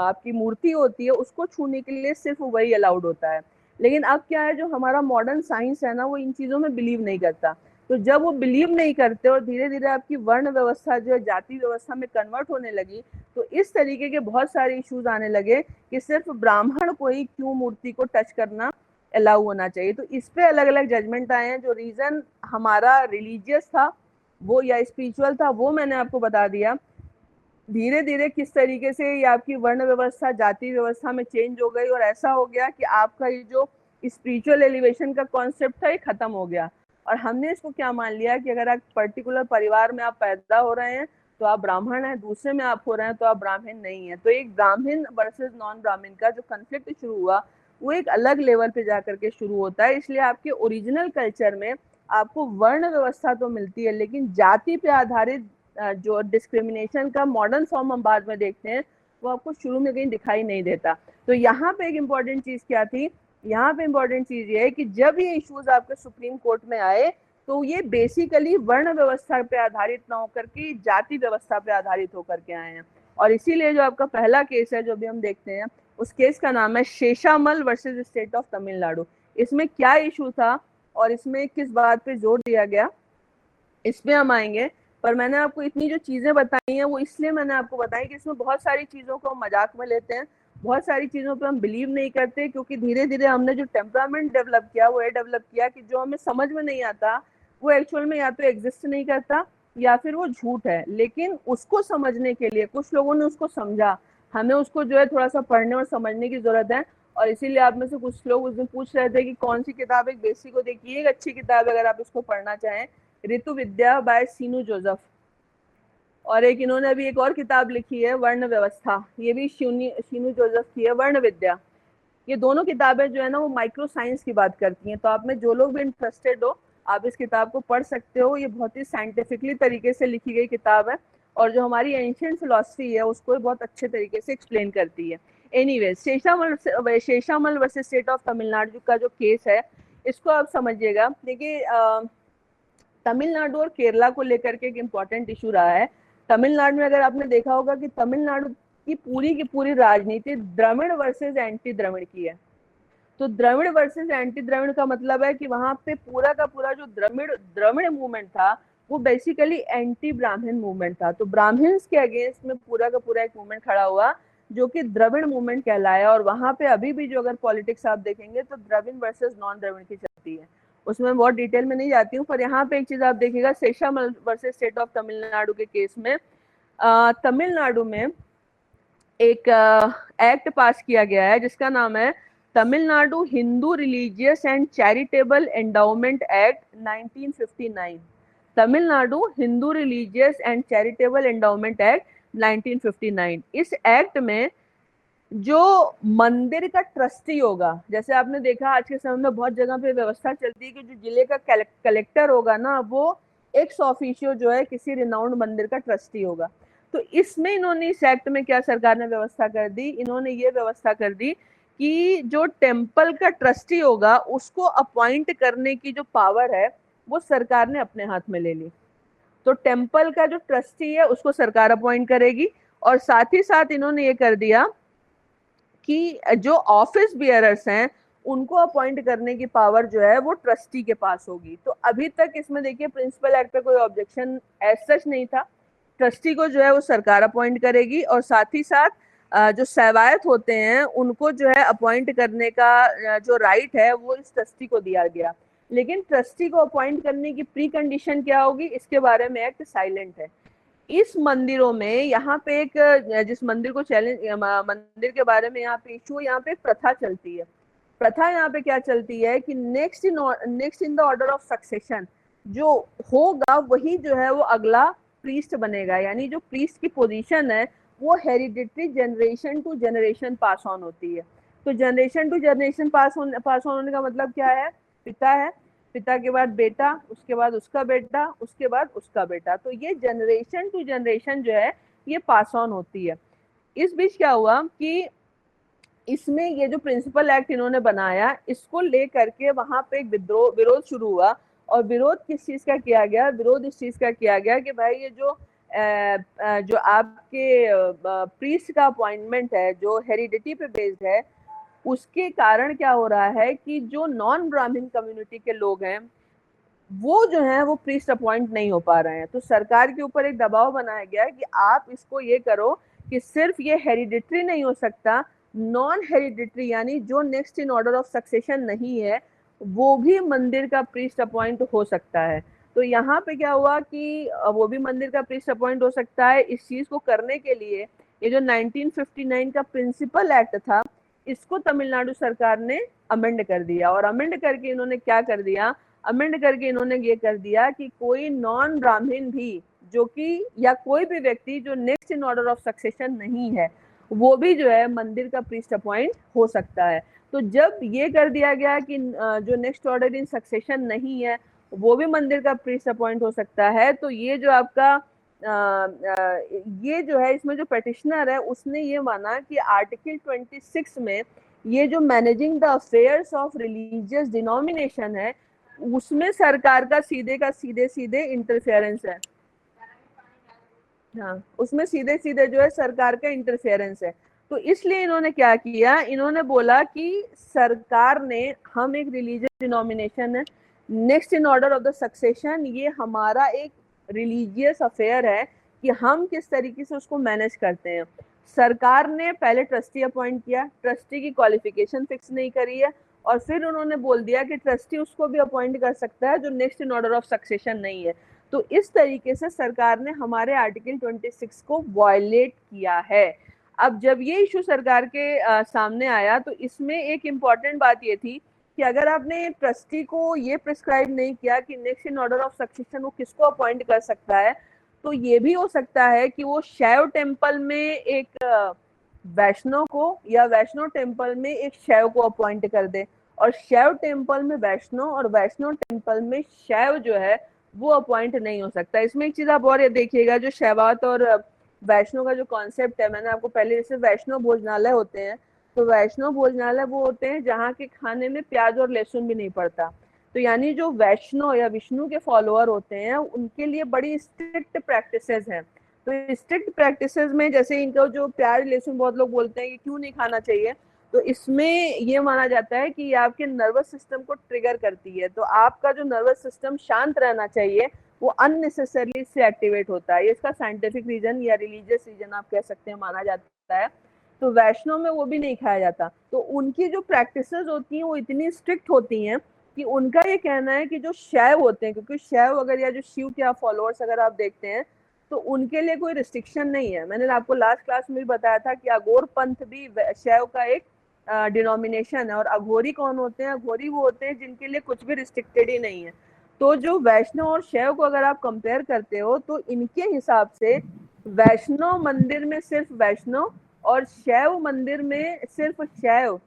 आपकी मूर्ति होती है, उसको छूने के लिए सिर्फ वही अलाउड होता है। लेकिन अब क्या है, जो हमारा मॉडर्न साइंस है ना, वो इन चीजों में बिलीव नहीं करता। तो जब वो बिलीव नहीं करते और धीरे धीरे आपकी वर्ण व्यवस्था जो है जाति व्यवस्था में कन्वर्ट होने लगी, तो इस तरीके के बहुत सारे इश्यूज आने लगे कि सिर्फ ब्राह्मण को ही क्यों मूर्ति को टच करना अलाउ होना चाहिए। तो इस पे अलग अलग जजमेंट आए हैं। जो रीजन हमारा रिलीजियस था वो या स्पिरिचुअल था वो मैंने आपको बता दिया। धीरे धीरे किस तरीके से ये आपकी वर्ण व्यवस्था जाति व्यवस्था में चेंज हो गई और ऐसा हो गया कि आपका ये जो स्पिरिचुअल एलिवेशन का कॉन्सेप्ट था ये खत्म हो गया। और हमने इसको क्या मान लिया कि अगर आप पर्टिकुलर परिवार में आप पैदा हो रहे हैं तो आप ब्राह्मण हैं, दूसरे में आप हो रहे हैं तो आप ब्राह्मण नहीं है। तो एक ब्राह्मण वर्सेस नॉन ब्राह्मण का जो कन्फ्लिक्ट शुरू हुआ वो एक अलग लेवल पे जा करके शुरू होता है। इसलिए आपके ओरिजिनल कल्चर में आपको वर्ण व्यवस्था तो मिलती है, लेकिन जाति पे आधारित जो डिस्क्रिमिनेशन का मॉडर्न फॉर्म हम बाद में देखते हैं, वो आपको शुरू में कहीं दिखाई नहीं देता। तो यहाँ पे एक इम्पॉर्टेंट चीज क्या थी, यहाँ पे इम्पॉर्टेंट चीज ये है कि जब ये इश्यूज आपके सुप्रीम कोर्ट में आए तो ये बेसिकली वर्ण व्यवस्था पे आधारित ना होकर के जाति व्यवस्था पे आधारित होकर के आए हैं। और इसीलिए जो आपका पहला केस है जो भी हम देखते हैं, उस केस का नाम है शेषामल वर्सेस स्टेट ऑफ तमिलनाडु। इसमें क्या इशू था और इसमें किस बात पे जोर दिया गया, इसमें हम आएंगे। पर मैंने आपको इतनी जो चीजें बताई हैं वो इसलिए मैंने आपको बताई कि इसमें बहुत सारी चीजों को हम मजाक में लेते हैं, बहुत सारी चीजों पे हम बिलीव नहीं करते, क्योंकि धीरे धीरे हमने जो टेम्परामेंट डेवलप किया वो ये डेवलप किया कि जो हमें समझ में नहीं आता वो एक्चुअल में या तो एग्जिस्ट नहीं करता या फिर वो झूठ है। लेकिन उसको समझने के लिए कुछ लोगों ने उसको समझा, हमें उसको जो है थोड़ा सा पढ़ने और समझने की जरूरत है। और इसीलिए आप में से कुछ लोग उस दिन पूछ रहे थे कि कौन सी किताब, एक बेसिक को देखिए, एक अच्छी किताब अगर आप इसको पढ़ना चाहें, ऋतु विद्या बाय सीनू जोसेफ। और एक इन्होंने अभी एक और किताब लिखी है वर्ण व्यवस्था, ये भी सीनू जोसेफ की है, वर्ण विद्या। ये दोनों किताबें जो है ना वो माइक्रो साइंस की बात करती हैं। तो आप में जो लोग भी इंटरेस्टेड हो आप इस किताब को पढ़ सकते हो। ये बहुत ही साइंटिफिकली तरीके से लिखी गई किताब है और जो हमारी एंशिएंट फिलॉसफी है उसको बहुत अच्छे तरीके से एक्सप्लेन करती है। Anyways, Seshammal versus state of Tamil का जो केस है इसको आप समझिएगा। देखिए, तमिलनाडु और केरला को लेकर के एक इम्पॉर्टेंट इशू रहा है। तमिलनाडु में अगर आपने देखा होगा कि तमिलनाडु की पूरी राजनीति द्रविड़ वर्सेस एंटी द्रविड़ की है। तो द्रविड़ वर्सेस एंटी द्रविड़ का मतलब है कि वहां पे पूरा का पूरा जो द्रविड़ मूवमेंट था वो बेसिकली एंटी ब्राह्मण मूवमेंट था। तो ब्राह्मण्स के अगेंस्ट में पूरा का पूरा एक मूवमेंट खड़ा हुआ जो कि द्रविड़ मूवमेंट कहलाया। और वहां पे अभी भी जो अगर पॉलिटिक्स आप देखेंगे तो द्रविड़ वर्सेस नॉन द्रविड़ की चलती है। उसमें बहुत डिटेल में नहीं जाती हूँ, पर यहाँ पे एक चीज आप देखिएगा, शेषामल वर्सेस स्टेट ऑफ तमिलनाडु के केस में तमिलनाडु में एक एक्ट पास किया गया है जिसका नाम है Tamil Nadu Hindu religious and charitable endowment act 1959। Tamil Nadu Hindu religious and charitable endowment act 1959। इस एक्ट में जो मंदिर का ट्रस्टी होगा, जैसे आपने देखा आज के समय में बहुत जगह पे व्यवस्था चलती है कि जो जिले का कलेक्टर होगा ना वो एक्स ऑफिशियो जो है किसी रिनाउंड मंदिर का ट्रस्टी होगा। तो इसमें इन्होंने इस एक्ट में क्या सरकार ने व्यवस्था कर दी, इन्होंने ये व्यवस्था कर दी कि जो टेम्पल का ट्रस्टी होगा उसको अपॉइंट करने की जो पावर है वो सरकार ने अपने हाथ में ले ली। तो टेम्पल का जो ट्रस्टी है उसको सरकार अपॉइंट करेगी और साथ ही साथ इन्होंने ये कर दिया कि जो ऑफिस बियरर्स हैं उनको अपॉइंट करने की पावर जो है वो ट्रस्टी के पास होगी। तो अभी तक इसमें देखिए प्रिंसिपल एक्ट पे कोई ऑब्जेक्शन एज सच नहीं था। ट्रस्टी को जो है वो सरकार अपॉइंट करेगी और साथ ही साथ जो सेवायत होते हैं उनको जो है अपॉइंट करने का जो राइट है वो इस ट्रस्टी को दिया गया। लेकिन ट्रस्टी को अपॉइंट करने की प्री कंडीशन क्या होगी, इसके बारे में एक्ट साइलेंट है। इस मंदिरों में यहाँ पे एक, जिस मंदिर को चैलेंज, मंदिर के बारे में यहाँ पे इशू, यहाँ पे एक प्रथा चलती है। प्रथा यहाँ पे क्या चलती है कि next in the order of succession जो होगा वही जो है वो अगला प्रीस्ट बनेगा। यानी जो प्रीस्ट की पोजीशन है वो hereditary generation to generation pass on होती है। तो generation to generation pass on होने का मतलब क्या है, पिता है, पिता के बाद बेटा, उसके बाद उसका बेटा, उसके बाद उसका बेटा। तो ये जनरेशन टू जनरेशन जो है ये पास ऑन होती है। इस बीच क्या हुआ कि इसमें ये जो प्रिंसिपल एक्ट इन्होंने बनाया इसको लेकर के वहां पे एक विरोध शुरू हुआ। और विरोध किस चीज का किया गया, विरोध इस चीज का किया गया कि भाई ये जो आपके प्रीस्ट का अपॉइंटमेंट है जो हेरिडिटी पे बेस्ड है, उसके कारण क्या हो रहा है कि जो नॉन ब्राह्मण कम्युनिटी के लोग हैं वो जो है वो प्रीस्ट अपॉइंट नहीं हो पा रहे हैं। तो सरकार के ऊपर एक दबाव बनाया गया कि आप इसको ये करो कि सिर्फ ये हेरिडिटरी नहीं हो सकता, नॉन हेरिडिटरी यानी जो next in order of succession नहीं है वो भी मंदिर का प्रीस्ट अपॉइंट हो सकता है। तो यहाँ पे क्या हुआ कि वो भी मंदिर का प्रीस्ट अपॉइंट हो सकता है। इस चीज को करने के लिए ये जो 1959 का प्रिंसिपल एक्ट था इसको तमिलनाडु सरकार ने अमेंड कर दिया। और अमेंड करके इन्होंने क्या कर दिया, अमेंड करके इन्होंने ये कर दिया कि कोई नॉन ब्राह्मण भी जो कि या कोई भी व्यक्ति जो next in order of succession नहीं है वो भी जो है मंदिर का प्रीस्ट अपॉइंट हो सकता है। तो जब ये कर दिया गया कि जो नेक्स्ट ऑर्डर इन सक्सेशन नहीं है वो भी मंदिर का प्रीस्ट अपॉइंट हो सकता है, तो ये जो आपका ये जो है इसमें जो पेटिशनर है उसने ये माना कि आर्टिकल 26 में ये जो managing the affairs of religious denomination है उसमें सरकार का सीधे इंटरफेरेंस है। हाँ, उसमें सीधे जो है सरकार का इंटरफेरेंस है। तो इसलिए इन्होंने क्या किया, इन्होंने बोला कि सरकार ने, हम एक रिलीजियस डिनोमिनेशन है, next in order of the succession ये हमारा एक रिलीजियस अफेयर है कि हम किस तरीके से उसको मैनेज करते हैं। सरकार ने पहले ट्रस्टी अपॉइंट किया, ट्रस्टी की क्वालिफिकेशन फिक्स नहीं करी है, और फिर उन्होंने बोल दिया कि ट्रस्टी उसको भी अपॉइंट कर सकता है जो next in order of succession नहीं है। तो इस तरीके से सरकार ने हमारे आर्टिकल 26 को वायलेट किया है। अब जब ये इशू सरकार के सामने आया तो इसमें एक इम्पॉर्टेंट बात ये थी कि अगर आपने ट्रस्टी को ये प्रिस्क्राइब नहीं किया कि next in order of succession वो किसको अपॉइंट कर सकता है, तो ये भी हो सकता है कि वो शैव टेम्पल में एक वैष्णव को या वैष्णव टेम्पल में एक शैव को अपॉइंट कर दे, और शैव टेम्पल में वैष्णव और वैष्णव टेम्पल में शैव जो है वो अपॉइंट नहीं हो सकता। इसमें एक चीज आप और ये देखिएगा, जो शैवात और वैष्णव का जो कॉन्सेप्ट है, मैंने आपको पहले, जैसे वैष्णव भोजनालय होते हैं, तो वैष्णव भोजनालय वो होते हैं जहाँ के खाने में प्याज और लहसुन भी नहीं पड़ता। तो यानी जो वैष्णव या विष्णु के फॉलोअर होते हैं उनके लिए बड़ी स्ट्रिक्ट प्रैक्टिसेस हैं। तो स्ट्रिक्ट प्रैक्टिसेस में जैसे इनका जो प्याज लहसुन बहुत लोग बोलते हैं कि क्यों नहीं खाना चाहिए, तो इसमें ये माना जाता है कि ये आपके नर्वस सिस्टम को ट्रिगर करती है, तो आपका जो नर्वस सिस्टम शांत रहना चाहिए वो अननेसेसरली इससे एक्टिवेट होता है। ये इसका साइंटिफिक रीजन या रिलीजियस रीजन आप कह सकते हैं माना जाता है। तो वैष्णव में वो भी नहीं खाया जाता। तो उनकी जो प्रैक्टिसेस होती हैं वो इतनी स्ट्रिक्ट होती हैं कि उनका ये कहना है कि जो शैव होते हैं, क्योंकि शैव अगर या जो शिव के आप फॉलोअर्स अगर आप देखते हैं तो उनके लिए कोई रिस्ट्रिक्शन नहीं है। मैंने आपको लास्ट क्लास में भी बताया था कि अघोर पंथ भी शैव का एक डिनोमिनेशन है, और अघोरी कौन होते हैं, अघोरी वो होते हैं जिनके लिए कुछ भी रिस्ट्रिक्टेड ही नहीं है। तो जो वैष्णव और शैव को अगर आप कंपेयर करते हो तो इनके हिसाब से वैष्णव मंदिर में सिर्फ वैष्णव और शैव मंदिर में सिर्फ शैव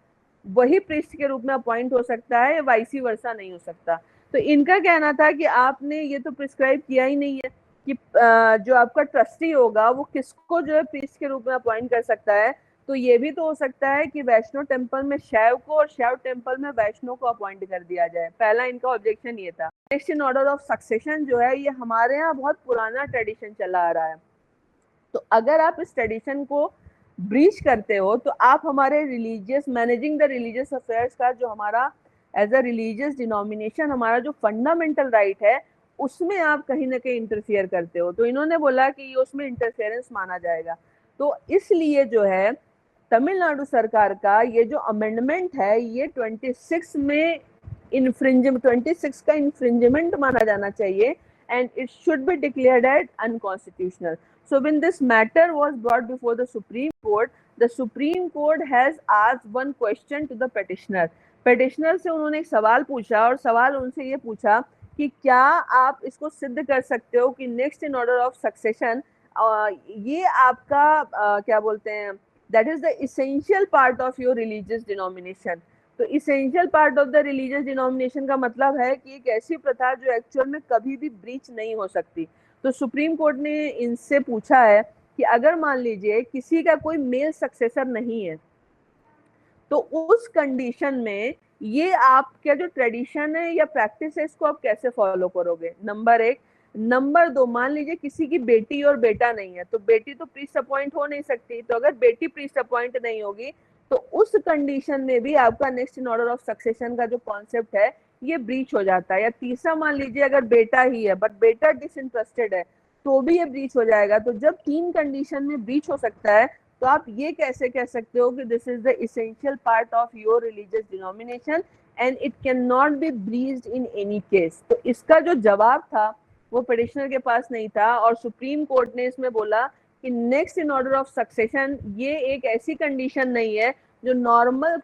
वही प्रीस्ट के रूप में अपॉइंट हो सकता है, वाइसी वर्सा नहीं हो सकता। तो इनका कहना था कि आपने ये तो प्रिस्क्राइब किया ही नहीं है कि जो आपका ट्रस्टी होगा वो किसको जो है प्रीस्ट के रूप में अपॉइंट कर सकता है। तो ये भी तो हो सकता है कि वैष्णव टेम्पल में शैव को और शैव टेम्पल में वैष्णव को अपॉइंट कर दिया जाए। पहला इनका ऑब्जेक्शन ये था। Next in order of succession जो है ये हमारे यहाँ बहुत पुराना ट्रेडिशन चला आ रहा है, तो अगर आप इस ट्रेडिशन को ब्रीच करते हो तो आप हमारे religious managing the religious affairs का जो हमारा एज अ रिलीजियस डिनोमिनेशन हमारा जो फंडामेंटल राइट है उसमें आप कहीं ना कहीं इंटरफियर करते हो। तो इन्होंने बोला कि ये उसमें इंटरफेरेंस माना जाएगा। तो इसलिए जो है तमिलनाडु सरकार का ये जो अमेंडमेंट है ये 26 में 26 का इन्फ्रिंजमेंट माना जाना चाहिए and it should be declared as unconstitutional. So when this matter was brought before the Supreme Court has asked one question to the petitioner. petitioner से उन्होंने एक सवाल पूछा और सवाल उनसे ये पूछा कि क्या आप इसको सिद्ध कर सकते हो कि next in order of succession ये आपका क्या बोलते हैं, that is the essential part of your religious denomination. तो essential part of the religious denomination का मतलब है कि एक ऐसी प्रथा जो एक्चुअल में कभी भी ब्रीच नहीं हो सकती। तो सुप्रीम कोर्ट ने इनसे पूछा है कि अगर मान लीजिए किसी का कोई मेल सक्सेसर नहीं है तो उस कंडीशन में ये आपका जो ट्रेडिशन है या प्रैक्टिस है इसको आप कैसे फॉलो करोगे, नंबर एक। नंबर दो, मान लीजिए किसी की बेटी और बेटा नहीं है, तो बेटी तो प्रीस्ट अपॉइंट हो नहीं सकती, तो अगर बेटी प्रीस्ट अपॉइंट नहीं होगी तो उस कंडीशन में भी आपका next in order of succession का जो कॉन्सेप्ट है ये ब्रीच हो जाता है। या तीसरा, मान लीजिए अगर बेटा ही है बट बेटा डिसइंटरेस्टेड है तो भी ये ब्रीच हो जाएगा। तो जब तीन कंडीशन में ब्रीच हो सकता है तो आप ये कैसे कह सकते हो कि this is the essential part of your religious denomination and it can not be breached in any case. तो इसका जो जवाब था वो पिटिशनर के पास नहीं था और सुप्रीम कोर्ट ने इसमें बोला कि next in order of succession ये एक ऐसी कंडीशन नहीं है जो नॉर्मल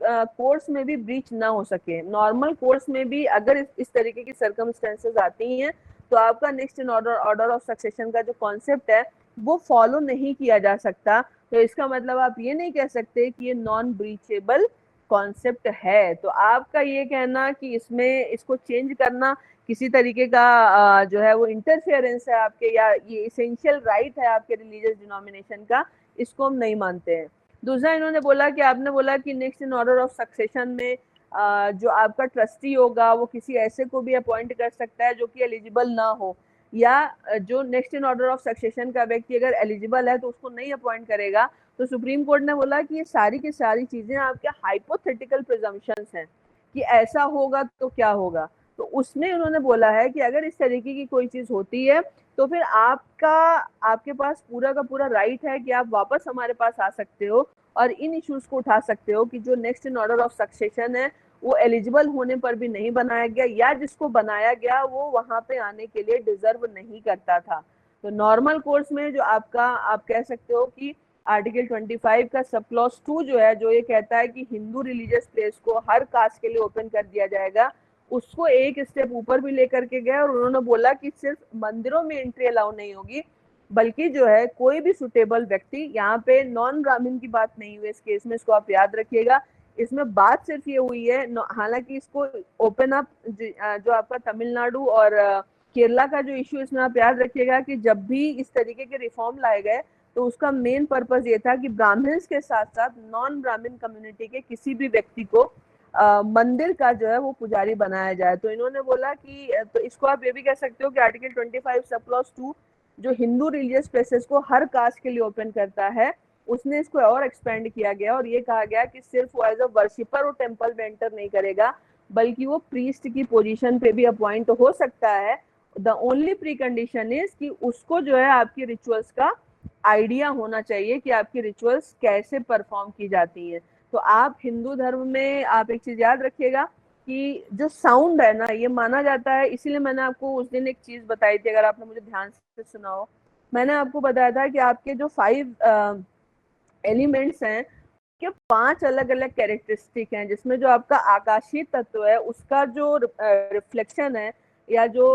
कोर्स में भी ब्रीच ना हो सके। नॉर्मल कोर्स में भी अगर इस तरीके की सर्कमस्टेंसेस आती हैं तो आपका next in order of succession का जो कॉन्सेप्ट है वो फॉलो नहीं किया जा सकता। तो इसका मतलब आप ये नहीं कह सकते कि ये नॉन ब्रीचेबल कॉन्सेप्ट है। तो आपका ये कहना कि इसमें इसको चेंज करना किसी तरीके का जो है वो इंटरफेरेंस है आपके, या ये इसेंशियल राइट है आपके रिलीजियस डिनोमिनेशन का, इसको हम नहीं मानते हैं। दूसरा इन्होंने बोला कि आपने बोला कि next in order of succession में जो आपका ट्रस्टी होगा वो किसी ऐसे को भी अपॉइंट कर सकता है जो कि एलिजिबल ना हो, या जो next in order of succession का व्यक्ति अगर एलिजिबल है तो उसको नहीं अपॉइंट करेगा। तो सुप्रीम कोर्ट ने बोला कि ये सारी की सारी चीजें आपके हाइपोथेटिकल प्रिजम्पशंस हैं कि ऐसा होगा तो क्या होगा। तो उसमें उन्होंने बोला है कि अगर इस तरीके की कोई चीज होती है तो फिर आपके पास पूरा का पूरा राइट है कि आप वापस हमारे पास आ सकते हो और इन इश्यूज को उठा सकते हो कि जो next in order of succession है वो एलिजिबल होने पर भी नहीं बनाया गया, या जिसको बनाया गया वो वहां पे आने के लिए डिजर्व नहीं करता था। तो नॉर्मल कोर्स में जो आपका, आप कह सकते हो कि आर्टिकल 25 का सब क्लॉज 2 जो है, जो ये कहता है कि हिंदू रिलीजियस प्लेस को हर कास्ट के लिए ओपन कर दिया जाएगा, उसको एक स्टेप ऊपर भी लेकर के गए और उन्होंने बोला कि सिर्फ मंदिरों में एंट्री अलाउ नहीं होगी, बल्कि जो है कोई भी सुटेबल व्यक्ति, यहाँ पे नॉन ब्राह्मण की बात नहीं हुई इस केस में, इसको आप याद रखिएगा। इसमें बात सिर्फ ये हुई है, हालांकि इसको ओपन अप जो आपका तमिलनाडु और केरला का जो इश्यू, इसमें आप याद रखिएगा कि जब भी इस तरीके के रिफॉर्म लाए गए तो उसका मेन पर्पस ये था कि ब्राह्मण्स के साथ साथ नॉन ब्राह्मण कम्युनिटी के किसी भी व्यक्ति को मंदिर का जो है वो पुजारी बनाया जाए। तो इन्होंने बोला कि तो इसको आप ये भी कह सकते हो कि आर्टिकल 25 सब क्लॉज 2 जो हिंदू रिलीजियस प्लेसेस को हर कास्ट के लिए ओपन करता है, उसने इसको और एक्सपेंड किया गया और ये कहा गया कि सिर्फ वो एज अ वर्शिपर वो टेम्पल में एंटर नहीं करेगा, बल्कि वो प्रीस्ट की पोजीशन पे भी अपॉइंट हो सकता है। The only pre condition is कि उसको जो है आपकी रिचुअल्स का आइडिया होना चाहिए कि आपकी रिचुअल्स कैसे परफॉर्म की जाती है। तो आप हिंदू धर्म में आप एक चीज याद रखिएगा कि जो साउंड है ना, ये माना जाता है, इसीलिए मैंने आपको उस दिन एक चीज बताई थी, अगर आपने मुझे ध्यान से सुना हो, मैंने आपको बताया था कि आपके जो 5 एलिमेंट्स हैं के 5 अलग अलग कैरेक्टरिस्टिक हैं, जिसमें जो आपका आकाशीय तत्व है उसका जो रिफ्लेक्शन है या जो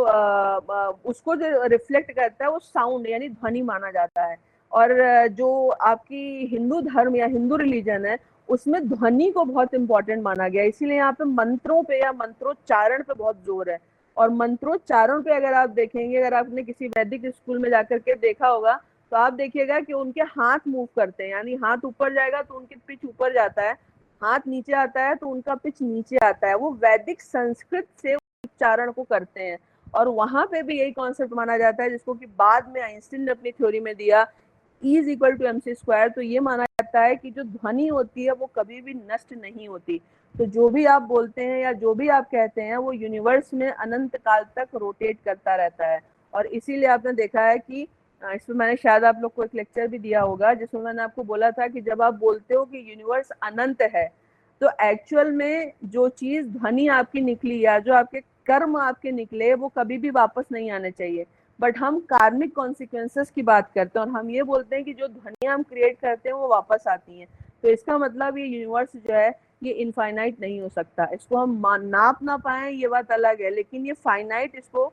उसको जो रिफ्लेक्ट करता है वो साउंड यानी ध्वनि माना जाता है। और जो आपकी हिंदू धर्म या हिंदू रिलीजन है उसमें ध्वनि को बहुत इंपॉर्टेंट माना गया, इसीलिए यहाँ पे मंत्रों पे या मंत्रोच्चारण पे बहुत जोर है। और मंत्रोच्चारण पे अगर आप देखेंगे, अगर आपने किसी वैदिक स्कूल में जाकर के देखा होगा तो आप देखिएगा कि उनके हाथ मूव करते हैं, यानी हाथ ऊपर जाएगा तो उनकी पिच ऊपर जाता है, हाथ नीचे आता है तो उनका पिच नीचे आता है। वो वैदिक संस्कृत से उच्चारण को करते हैं और वहां पे भी यही कॉन्सेप्ट माना जाता है, जिसको कि बाद में आइंस्टीन ने अपनी थ्योरी में दिया, E = mc²। तो ये माना जाता है कि जो ध्वनि होती है वो कभी भी नष्ट नहीं होती। तो जो भी आप बोलते हैं या जो भी आप कहते हैं वो यूनिवर्स में अनंत काल तक रोटेट करता रहता है। और इसीलिए आपने देखा है कि इसमें मैंने शायद आप लोग को एक लेक्चर भी दिया होगा जिसमें मैंने आपको बोला था कि जब आप बोलते हो कि यूनिवर्स अनंत है तो एक्चुअल में जो चीज ध्वनि आपकी निकली या जो आपके कर्म आपके निकले वो कभी भी वापस नहीं आने चाहिए। बट हम कार्मिक कॉन्सिक्वेंसेस की बात करते हैं और हम ये बोलते हैं कि जो ध्वनियां हम क्रिएट करते हैं वो वापस आती हैं। तो इसका मतलब ये यूनिवर्स जो है ये इनफाइनाइट नहीं हो सकता। इसको हम नाप ना पाए ये बात अलग है, लेकिन ये फाइनाइट इसको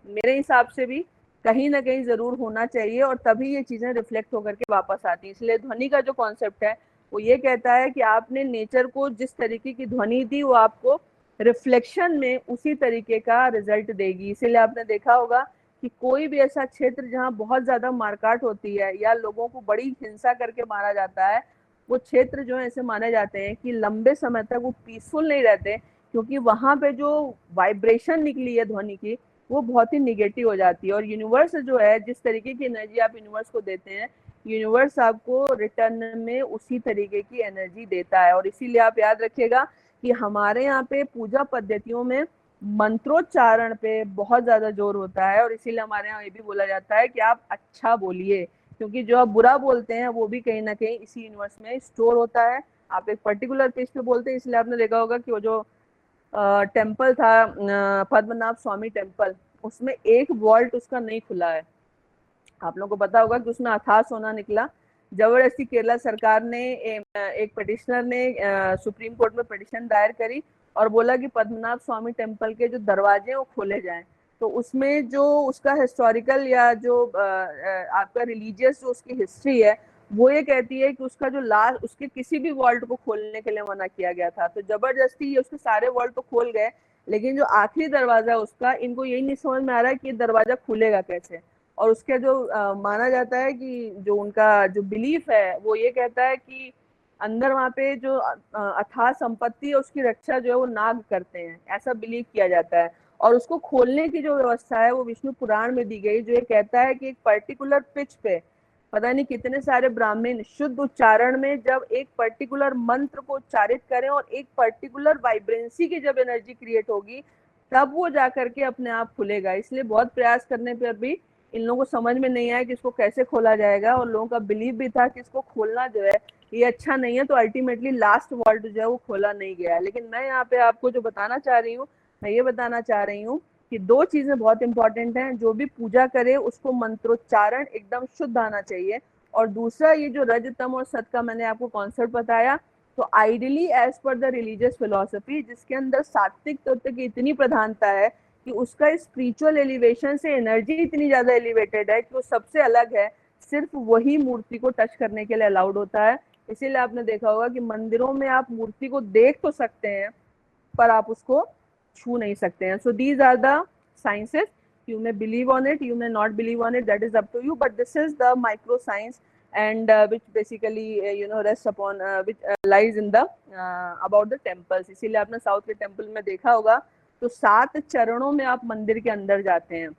मेरे हिसाब से भी कहीं ना कहीं जरूर होना चाहिए और तभी ये चीजें रिफ्लेक्ट होकर के वापस आती हैं। इसलिए ध्वनि का जो कॉन्सेप्ट है वो ये कहता है कि आपने नेचर को जिस तरीके की ध्वनि दी वो आपको रिफ्लेक्शन में उसी तरीके का रिजल्ट देगी। इसीलिए आपने देखा होगा कि कोई भी ऐसा क्षेत्र जहाँ बहुत ज्यादा मारकाट होती है या लोगों को बड़ी हिंसा करके मारा जाता है, वो क्षेत्र जो है ऐसे माने जाते हैं कि लंबे समय तक वो पीसफुल नहीं रहते, क्योंकि वहां पे जो वाइब्रेशन निकली है ध्वनि की वो बहुत ही निगेटिव हो जाती है। और यूनिवर्स जो है जिस तरीके की एनर्जी आप यूनिवर्स को देते हैं, यूनिवर्स आपको रिटर्न में उसी तरीके की एनर्जी देता है। और इसीलिए आप याद रखिएगा कि हमारे यहाँ पे पूजा पद्धतियों में मंत्रोच्चारण पे बहुत ज्यादा जोर होता है और इसीलिए हमारे यहाँ ये भी बोला जाता है कि आप अच्छा बोलिए, क्योंकि जो आप बुरा बोलते हैं वो भी कहीं ना कहीं इसी यूनिवर्स में स्टोर होता है। आप एक पर्टिकुलर पेज पे बोलते हैं, इसलिए आपने देखा होगा कि वो जो टेम्पल था पद्मनाभ स्वामी टेम्पल, उसमें एक वॉल्ट उसका नहीं खुला है। आप लोगों को पता होगा कि उसमें अथाह सोना निकला। जबरदस्ती केरला सरकार ने एक पिटिशनर ने सुप्रीम कोर्ट में पिटिशन दायर करी और बोला कि पद्मनाभ स्वामी टेम्पल के जो दरवाजे हैं वो खोले जाएं। तो उसमें जो उसका हिस्टोरिकल या जो आपका रिलीजियस जो उसकी हिस्ट्री है वो ये कहती है कि उसका जो लास्ट, उसके किसी भी वॉल्ट को खोलने के लिए मना किया गया था, तो जबरदस्ती ये उसके सारे वॉल्ट तो खोल गए, लेकिन जो आखिरी दरवाजा है उसका, इनको यही नहीं समझ में आ रहा है कि ये दरवाजा खुलेगा कैसे। और उसके जो माना जाता है कि जो उनका जो बिलीफ है वो ये कहता है कि अंदर वहां पे जो अथाह संपत्ति है उसकी रक्षा जो है वो नाग करते हैं, ऐसा बिलीव किया जाता है। और उसको खोलने की जो व्यवस्था है वो विष्णु पुराण में दी गई, जो ये कहता है कि एक पर्टिकुलर पिच पे पता नहीं कितने सारे ब्राह्मण शुद्ध उच्चारण में जब एक पर्टिकुलर मंत्र को उच्चारित करें और एक पर्टिकुलर वाइब्रेंसी की जब एनर्जी क्रिएट होगी, तब वो जाकर के अपने आप खुलेगा। इसलिए बहुत प्रयास करने पर भी इन लोगों को समझ में नहीं आया कि इसको कैसे खोला जाएगा, और लोगों का बिलीव भी था कि इसको खोलना जो है ये अच्छा नहीं है, तो अल्टीमेटली लास्ट वॉल्ट जो है वो खोला नहीं गया है। लेकिन मैं यहाँ पे आपको जो बताना चाह रही हूँ, मैं ये बताना चाह रही हूँ कि दो चीजें बहुत इंपॉर्टेंट हैं। जो भी पूजा करे उसको मंत्रोच्चारण एकदम शुद्ध आना चाहिए, और दूसरा ये जो रज तम और सत का मैंने आपको कॉन्सेप्ट बताया, तो ideally as per the religious philosophy जिसके अंदर सात्विक तत्व की इतनी प्रधानता है कि उसका स्पिरिचुअल एलिवेशन से एनर्जी इतनी ज्यादा एलिवेटेड है कि वो सबसे अलग है, सिर्फ वही मूर्ति को टच करने के लिए अलाउड होता है। इसीलिए आपने देखा होगा कि मंदिरों में आप मूर्ति को देख तो सकते हैं पर आप उसको छू नहीं सकते हैं। So these are the sciences, you may believe on it, you may not believe on it, that is up to you, but this is the micro science, and which basically rests upon which lies in the about the temples। इसीलिए आपने south के temple में देखा होगा तो 7 चरणों में आप मंदिर के अंदर जाते हैं,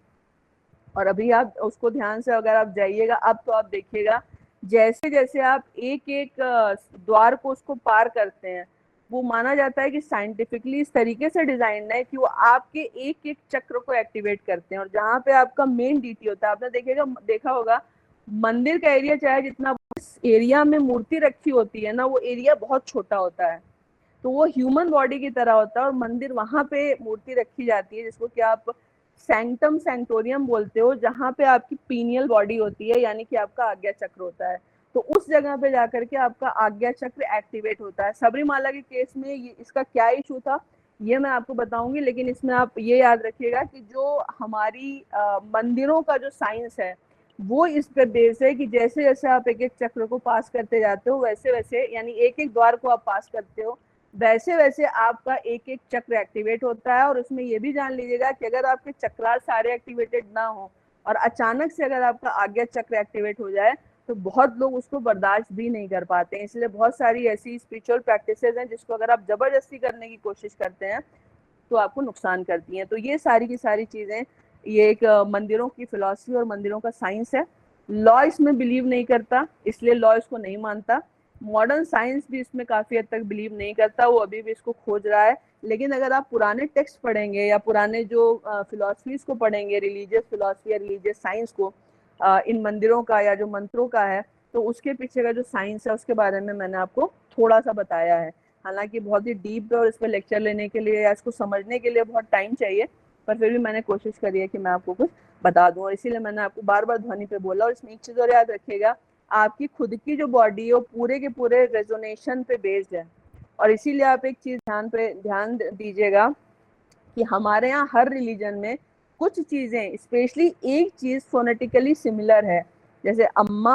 और अभी आप उसको ध्यान से अगर आप जाइएगा अब तो आप देखिएगा जैसे जैसे आप एक एक द्वार को उसको पार करते हैं, वो माना जाता है कि साइंटिफिकली इस तरीके से डिजाइन है कि वो आपके एक एक चक्र को एक्टिवेट करते हैं। और जहाँ पे आपका मेन डीटी होता है, आपने देखा होगा मंदिर का एरिया चाहे जितना, इस एरिया में मूर्ति रखी होती है ना, वो एरिया बहुत छोटा होता है, तो वो ह्यूमन बॉडी की तरह होता है, और मंदिर वहां पे मूर्ति रखी जाती है जिसको कि आप सैंक्टम सैंक्टोरियम बोलते हो, जहाँ पे आपकी पीनियल बॉडी होती है, यानी कि आपका आज्ञा चक्र होता है। तो उस जगह पे जाकर के आपका आज्ञा चक्र एक्टिवेट होता है। सबरीमाला के केस में ये इसका क्या इशू था ये मैं आपको बताऊंगी, लेकिन इसमें आप ये याद रखिएगा कि जो हमारी मंदिरों का जो साइंस है वो इस पर बेस है कि जैसे जैसे आप एक एक चक्र को पास करते जाते हो वैसे वैसे, यानी एक एक द्वार को आप पास करते हो वैसे वैसे आपका एक एक चक्र एक्टिवेट होता है। और उसमें ये भी जान लीजिएगा कि अगर आपके चक्रार सारे एक्टिवेटेड ना हो और अचानक से अगर आपका आज्ञा चक्र एक्टिवेट हो जाए तो बहुत लोग उसको बर्दाश्त भी नहीं कर पाते हैं। इसलिए बहुत सारी ऐसी स्पिरिचुअल प्रैक्टिसेस हैं जिसको अगर आप जबरदस्ती करने की कोशिश करते हैं तो आपको नुकसान करती हैं। तो ये सारी की सारी चीजें, ये एक मंदिरों की फिलॉसफी और मंदिरों का साइंस है। लॉ इसमें बिलीव नहीं करता, इसलिए लॉ इसको नहीं मानता। मॉडर्न साइंस भी इसमें काफी हद तक बिलीव नहीं करता, वो अभी भी इसको खोज रहा है। लेकिन अगर आप पुराने टेक्स्ट पढ़ेंगे या पुराने जो फिलॉसफीज को पढ़ेंगे, रिलीजियस फिलॉसफी या रिलीजियस साइंस को, इन मंदिरों का या जो मंत्रों का है, तो उसके पीछे का जो साइंस है उसके बारे में मैंने आपको थोड़ा सा बताया है। हालांकि बहुत ही डीप है और इस पर लेक्चर लेने के लिए या इसको समझने के लिए बहुत टाइम चाहिए, पर फिर भी मैंने कोशिश करी है कि मैं आपको कुछ बता दूं, और इसीलिए मैंने आपको बार बार ध्वनि पे बोला। और इसमें एक चीज और याद रखिएगा, आपकी खुद की जो बॉडी है वो पूरे के पूरे रेजोनेशन पे बेस्ड है। और इसीलिए आप एक चीज ध्यान दीजिएगा कि हमारे यहाँ हर रिलीजन में कुछ चीजें, स्पेशली एक चीज फोनेटिकली सिमिलर है, जैसे अम्मा,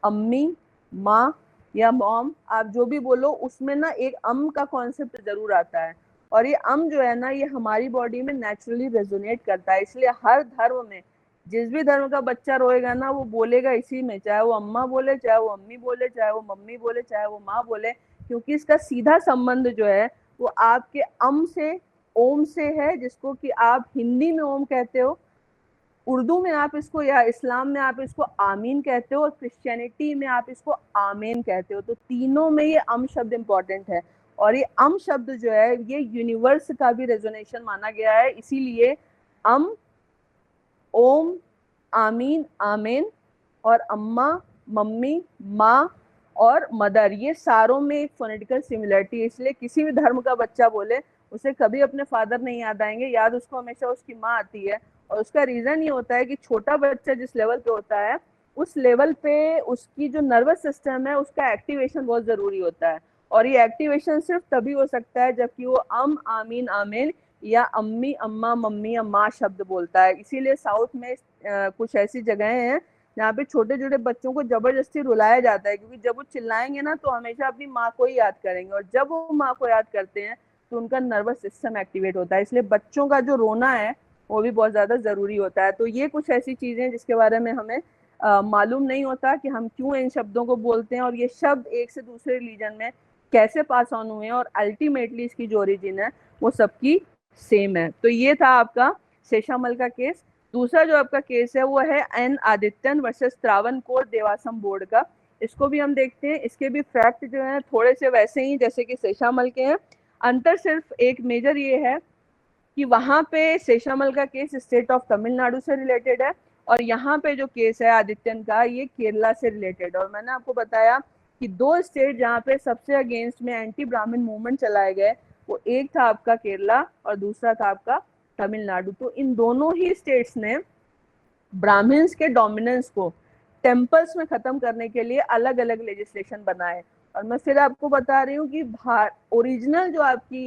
अम्मी, माँ या मॉम, आप जो भी बोलो उसमें ना एक अम का कॉन्सेप्ट जरूर आता है। और ये अम जो है ना, ये हमारी बॉडी में नेचुरली रेजोनेट करता है। इसलिए हर धर्म में जिस भी धर्म का बच्चा रोएगा ना, वो बोलेगा इसी में, चाहे वो अम्मा बोले, चाहे वो अम्मी बोले, चाहे वो मम्मी बोले, चाहे वो माँ बोले, क्योंकि इसका सीधा संबंध जो है वो आपके अम से, ओम से है, जिसको कि आप हिंदी में ओम कहते हो, उर्दू में आप इसको, या इस्लाम में आप इसको आमीन कहते हो, और क्रिश्चियनिटी में आप इसको आमेन कहते हो। तो तीनों में ये अम शब्द इंपॉर्टेंट है। और ये अम शब्द जो है ये यूनिवर्स का भी रेजोनेशन माना गया है। इसीलिए अम, ओम, आमीन, आमेन और अम्मा, मम्मी, माँ और मदर, ये सारों में एक फोनेटिकल सिमिलरिटी है। इसलिए किसी भी धर्म का बच्चा बोले उसे कभी अपने फादर नहीं याद आएंगे, याद उसको हमेशा उसकी माँ आती है। और उसका रीजन ये होता है कि छोटा बच्चा जिस लेवल पे होता है उस लेवल पे उसकी जो नर्वस सिस्टम है उसका एक्टिवेशन बहुत जरूरी होता है। और ये एक्टिवेशन सिर्फ तभी हो सकता है जबकि वो अम, आमीन, आमेन या अम्मी, अम्मा, मम्मी या माँ शब्द बोलता है। इसीलिए साउथ में कुछ ऐसी जगहें हैं जहाँ पे छोटे छोटे बच्चों को जबरदस्ती रुलाया जाता है, क्योंकि जब वो चिल्लाएंगे ना तो हमेशा अपनी माँ को ही याद करेंगे, और जब वो माँ को याद करते हैं तो उनका नर्वस सिस्टम एक्टिवेट होता है। इसलिए बच्चों का जो रोना है वो भी बहुत ज्यादा जरूरी होता है। तो ये कुछ ऐसी चीजें हैं जिसके बारे में हमें मालूम नहीं होता कि हम क्यों इन शब्दों को बोलते हैं, और ये शब्द एक से दूसरे रिलीजन में कैसे पास ऑन हुए हैं, और अल्टीमेटली इसकी जो ओरिजिन है वो सबकी सेम है। तो ये था आपका शेषामल का केस। दूसरा जो आपका केस है वो है एन आदित्यन वर्सेस त्रावणकोर देवासम बोर्ड का। इसको भी हम देखते हैं। इसके भी फैक्ट जो है थोड़े से वैसे ही जैसे कि शेषामल के हैं। अंतर सिर्फ एक मेजर ये है कि वहां पे शेषामल का केस स्टेट ऑफ तमिलनाडु से रिलेटेड है, और यहाँ पे जो केस है आदित्यन का ये केरला से रिलेटेड। और मैंने आपको बताया कि दो स्टेट जहाँ पे सबसे अगेंस्ट में एंटी ब्राह्मण मूवमेंट चलाए गए, वो एक था आपका केरला और दूसरा था आपका तमिलनाडु। तो इन दोनों ही स्टेट्स ने ब्राह्मण्स के डोमिनेंस को टेम्पल्स में खत्म करने के लिए अलग अलग लेजिस्लेशन बनाए। और मैं फिर आपको बता रही हूँ कि ओरिजिनल जो आपकी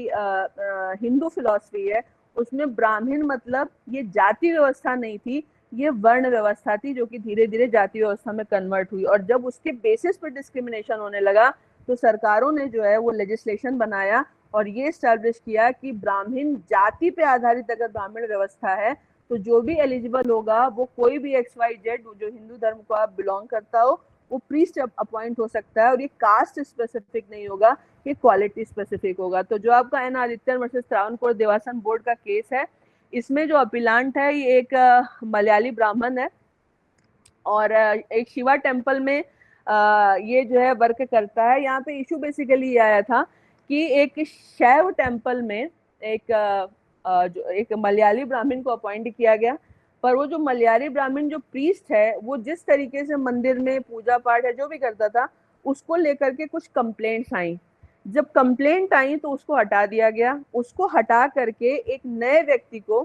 हिंदू फिलॉसफी है उसमें ब्राह्मण मतलब ये जाति व्यवस्था नहीं थी, ये वर्ण व्यवस्था थी, जो कि धीरे धीरे जाति व्यवस्था में कन्वर्ट हुई। और जब उसके बेसिस पर डिस्क्रिमिनेशन होने लगा तो सरकारों ने जो है वो लेजिस्लेशन बनाया और ये स्टैब्लिश किया कि ब्राह्मण जाति पे आधारित अगर ब्राह्मण व्यवस्था है तो जो भी एलिजिबल होगा वो कोई भी XYZ जो हिंदू धर्म को आप बिलोंग करता हो वो प्रीस्ट अपॉइंट हो सकता है, और ये कास्ट स्पेसिफिक नहीं होगा, ये क्वालिटी स्पेसिफिक होगा। तो जो आपका N Adithyan versus Travancore Devaswom board का केस है, इसमें जो अपीलांट है ये एक मलयाली ब्राह्मण है, और एक शिवा टेम्पल में ये जो है वर्क करता है। यहाँ पे इशू बेसिकली ये आया था कि एक शैव टेम्पल में एक मलयाली ब्राह्मण को अपॉइंट किया गया, पर वो जो मलयाली ब्राह्मण जो प्रीस्ट है वो जिस तरीके से मंदिर में पूजा पाठ है जो भी करता था उसको लेकर के कुछ कंप्लेंट्स आई। जब कंप्लेंट आई तो उसको हटा दिया गया। उसको हटा करके एक नए व्यक्ति को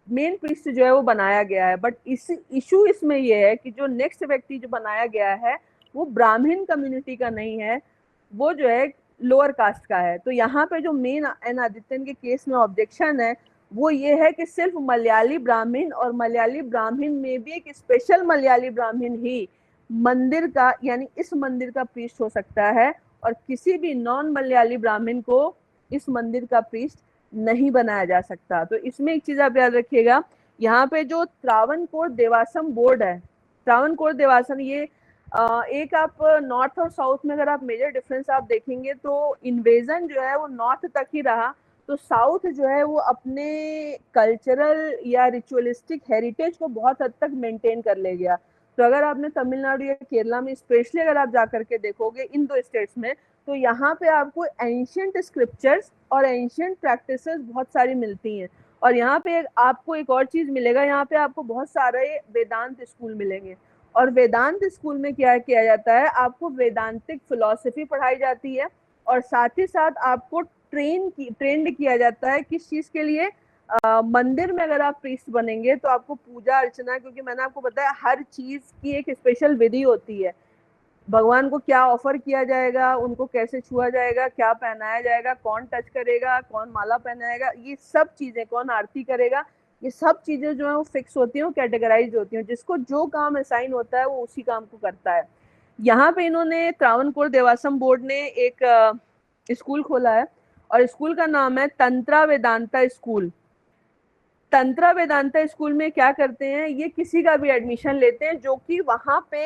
मेन प्रीस्ट जो है वो बनाया गया है। बट इस इशू इसमें ये है कि जो नेक्स्ट व्यक्ति जो बनाया गया है वो ब्राह्मण कम्युनिटी का नहीं है, वो जो है लोअर कास्ट का है। तो यहाँ पे जो मेन एन आदित्यन के केस में ऑब्जेक्शन है वो ये है कि सिर्फ मलयाली ब्राह्मण और मलयाली ब्राह्मण में भी एक स्पेशल मलयाली ब्राह्मण ही मंदिर का यानी इस मंदिर का प्रीस्ट हो सकता है, और किसी भी नॉन मलयाली ब्राह्मण को इस मंदिर का प्रीस्ट नहीं बनाया जा सकता। तो इसमें एक चीज आप याद रखिएगा, यहाँ पे जो त्रावणकोर देवासम बोर्ड है, त्रावणकोर देवासम ये एक आप नॉर्थ और साउथ में अगर आप मेजर डिफरेंस आप देखेंगे तो इन्वेजन जो है वो नॉर्थ तक ही रहा, तो साउथ जो है वो अपने कल्चरल या रिचुअलिस्टिक हेरिटेज को बहुत हद तक मेंटेन कर ले गया। तो अगर आपने तमिलनाडु या केरला में स्पेशली अगर आप जाकर के देखोगे इन दो स्टेट्स में, तो यहाँ पे आपको एंशियंट स्क्रिप्चर्स और एंशियंट प्रैक्टिसेस बहुत सारी मिलती हैं। और यहाँ पे आपको एक और चीज मिलेगा, यहाँ पे आपको बहुत सारे वेदांत स्कूल मिलेंगे। और वेदांत स्कूल में क्या किया जाता है, आपको वेदांतिक फिलॉसफी पढ़ाई जाती है, और साथ ही साथ आपको ट्रेंड किया जाता है किस चीज के लिए। मंदिर में अगर आप प्रीस्ट बनेंगे तो आपको पूजा अर्चना, क्योंकि मैंने आपको बताया हर चीज की एक स्पेशल विधि होती है। भगवान को क्या ऑफर किया जाएगा, उनको कैसे छुआ जाएगा, क्या पहनाया जाएगा, कौन टच करेगा, कौन माला पहनाएगा, ये सब चीजें, कौन आरती करेगा, ये सब चीजें जो है वो फिक्स होती हैं, वो कैटेगराइज होती हैं। जिसको जो काम असाइन होता है वो उसी काम को करता है। यहाँ पे इन्होंने त्रावणकोर देवासम बोर्ड ने एक स्कूल खोला है, और स्कूल का नाम है तंत्रा वेदांता स्कूल। तंत्रा वेदांता स्कूल में क्या करते हैं, ये किसी का भी एडमिशन लेते हैं जो कि वहां पे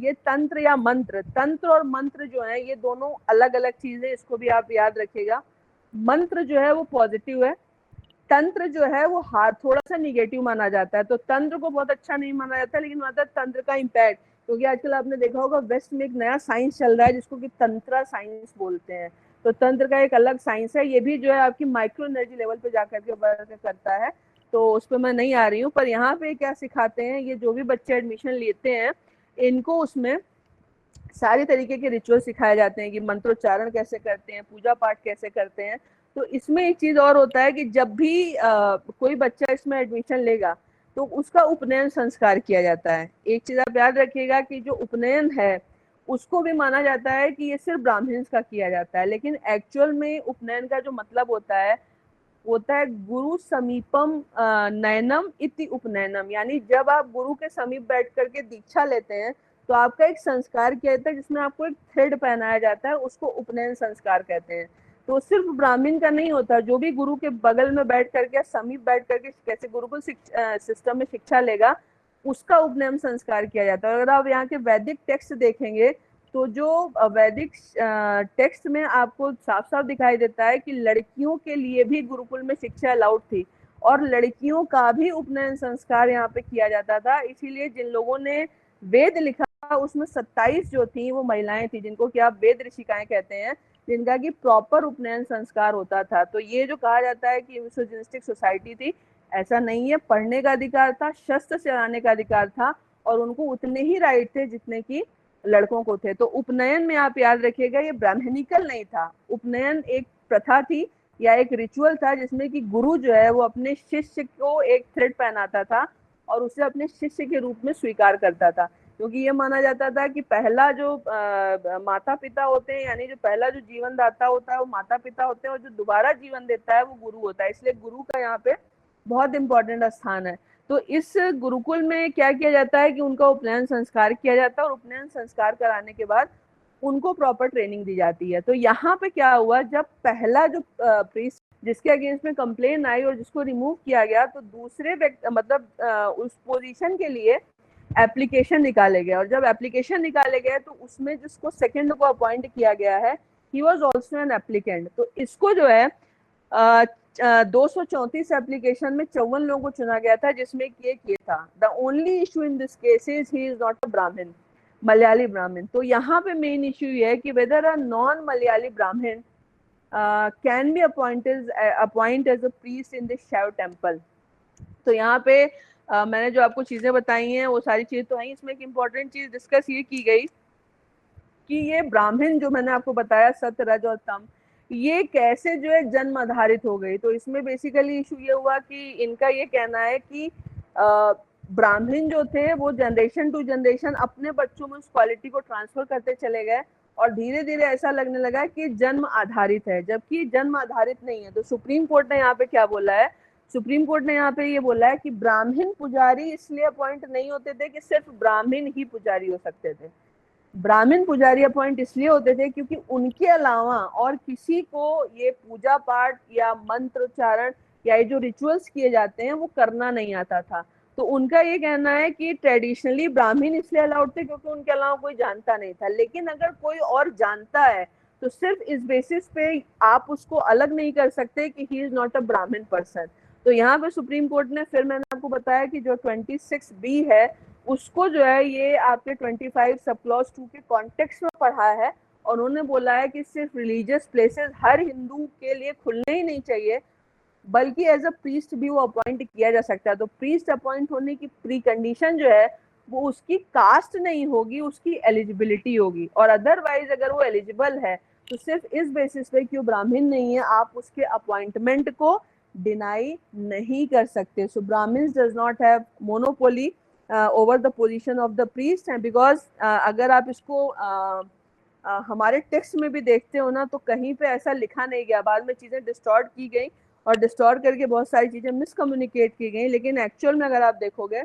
ये तंत्र या मंत्र, तंत्र और मंत्र जो है ये दोनों अलग अलग चीजें, इसको भी आप याद रखिएगा। मंत्र जो है वो पॉजिटिव है, तंत्र जो है वो थोड़ा सा निगेटिव माना जाता है। तो तंत्र को बहुत अच्छा नहीं माना जाता, लेकिन मतलब तंत्र का इम्पैक्ट, क्योंकि आजकल आपने देखा होगा वेस्ट में एक नया साइंस चल रहा है जिसको कि तंत्रा साइंस बोलते हैं। तो तंत्र का एक अलग साइंस है, ये भी जो है आपकी माइक्रो एनर्जी लेवल पे जाकर के वर्क करता है, तो उस पर मैं नहीं आ रही हूँ। पर यहाँ पे क्या सिखाते हैं, ये जो भी बच्चे एडमिशन लेते हैं इनको उसमें सारे तरीके के रिचुअल सिखाए जाते हैं कि मंत्रोच्चारण कैसे करते हैं, पूजा पाठ कैसे करते हैं। तो इसमें एक चीज और होता है कि जब भी कोई बच्चा इसमें एडमिशन लेगा तो उसका उपनयन संस्कार किया जाता है। एक चीज आप याद रखिएगा कि जो उपनयन है उसको भी माना जाता है कि ये सिर्फ ब्राह्मण्स का किया जाता है, लेकिन एक्चुअल में उपनयन का जो मतलब होता है होता है गुरु समीपम नयनम इति उपनयनम, यानी जब आप गुरु के समीप बैठ करके दीक्षा लेते हैं तो आपका एक संस्कार किया जाता है जिसमें आपको एक थ्रेड पहनाया जाता है, उसको उपनयन संस्कार कहते हैं। तो सिर्फ ब्राह्मण का नहीं होता, जो भी गुरु के बगल में बैठ करके समीप बैठ करके कैसे गुरुकुल सिस्टम में शिक्षा लेगा उसका उपनयन संस्कार किया जाता है। अगर आप यहाँ के वैदिक टेक्स्ट देखेंगे तो जो वैदिक टेक्स्ट में आपको साफ साफ दिखाई देता है कि लड़कियों के लिए भी गुरुकुल में शिक्षा अलाउड थी और लड़कियों का भी उपनयन संस्कार यहाँ पे किया जाता था। इसीलिए जिन लोगों ने वेद लिखा उसमें 27 जो थी वो महिलाएं थी, जिनको कि आप वेद ऋषिकाएं कहते हैं, जिनका कि प्रॉपर उपनयन संस्कार होता था। तो ये जो कहा जाता है कि मिसोजिनिस्टिक सोसाइटी थी, ऐसा नहीं है। पढ़ने का अधिकार था, शस्त्र चलाने का अधिकार था और उनको उतने ही राइट थे जितने की लड़कों को थे। तो उपनयन में आप याद रखिएगा ये ब्राह्मणिकल नहीं था, उपनयन एक प्रथा थी या एक रिचुअल था जिसमें कि गुरु जो है वो अपने शिष्य को एक थ्रेड पहनाता था और उसे अपने शिष्य के रूप में स्वीकार करता था, क्योंकि ये माना जाता था कि पहला जो माता पिता होते हैं, यानी जो पहला जो जीवन दाता होता है वो माता पिता होते हैं और जो दोबारा जीवन देता है वो गुरु होता है। इसलिए गुरु का यहाँ पे बहुत इंपॉर्टेंट स्थान है। तो इस गुरुकुल में क्या किया जाता है कि उनका उपनयन संस्कार किया जाता है और उपनयन संस्कार कराने के बाद उनको प्रॉपर ट्रेनिंग दी जाती है। तो यहाँ पे क्या हुआ, जब पहला जो प्रीस्ट जिसके अगेंस्ट में कंप्लेन आई और जिसको रिमूव किया गया, तो दूसरे मतलब उस पोजीशन के लिए एप्लीकेशन निकाले गए और जब एप्लीकेशन निकाले गए तो उसमें जिसको सेकंड को अपॉइंट किया गया है, he was also an applicant. तो इसको जो है 234 एप्लीकेशन में 54 लोगों को चुना गया था, जिसमें एक ये था, the only issue in this case is he is not a ब्राह्मण, मलयाली ब्राह्मण। तो यहाँ पे मेन इशू ये है कि weather a non Malayali Brahmin can be appoint as a priest in this Shaiva temple. तो यहाँ पे मैंने जो आपको चीजें बताई हैं वो सारी चीजें तो हैं। इसमें एक इम्पॉर्टेंट चीज डिस्कस ये की गई कि ये ब्राह्मण जो मैंने आपको बताया सत्य रज और तम, ये कैसे जो है जन्म आधारित हो गई। तो इसमें बेसिकली इशू ये हुआ कि इनका ये कहना है कि ब्राह्मण जो थे वो जनरेशन टू जनरेशन अपने बच्चों में उस क्वालिटी को ट्रांसफर करते चले गए और धीरे धीरे ऐसा लगने लगा कि जन्म आधारित है, जबकि जन्म आधारित नहीं है। तो सुप्रीम कोर्ट ने यहाँ पे क्या बोला है, सुप्रीम कोर्ट ने यहाँ पे ये बोला है कि ब्राह्मण पुजारी इसलिए अपॉइंट नहीं होते थे कि सिर्फ ब्राह्मण ही पुजारी हो सकते थे। ब्राह्मण पुजारी अपॉइंट इसलिए होते थे क्योंकि उनके अलावा और किसी को ये पूजा पाठ या मंत्र उच्चारण या ये जो रिचुअल्स किए जाते हैं वो करना नहीं आता था। तो उनका ये कहना है कि ट्रेडिशनली ब्राह्मण इसलिए अलाउड थे क्योंकि उनके अलावा कोई जानता नहीं था, लेकिन अगर कोई और जानता है तो सिर्फ इस बेसिस पे आप उसको अलग नहीं कर सकते कि ही इज नॉट अ ब्राह्मण पर्सन। तो यहाँ पे सुप्रीम कोर्ट ने फिर मैंने आपको बताया कि जो 26B है उसको जो है ये आपके 25 सब क्लॉज 2 के कॉन्टेक्स्ट में पढ़ा है और उन्होंने बोला है कि सिर्फ रिलीजियस प्लेसेस हर हिंदू के लिए खुलने ही नहीं चाहिए, बल्कि एज अ प्रीस्ट भी वो अपॉइंट किया जा सकता है। तो प्रीस्ट अपॉइंट होने की प्री कंडीशन जो है वो उसकी कास्ट नहीं होगी, उसकी एलिजिबिलिटी होगी, और अदरवाइज अगर वो एलिजिबल है तो सिर्फ इस बेसिस पे कि वो ब्राह्मण नहीं है आप उसके अपॉइंटमेंट को डिनाई नहीं कर सकते। So Brahmins does not have monopoly over the position of the priest है, बिकॉज अगर आप इसको हमारे टेक्स्ट में भी देखते हो ना तो कहीं पे ऐसा लिखा नहीं गया, बाद में चीज़ें डिस्टॉर्ट की गई और डिस्टॉर्ट करके बहुत सारी चीज़ें मिसकम्युनिकेट की गई, लेकिन एक्चुअल में अगर आप देखोगे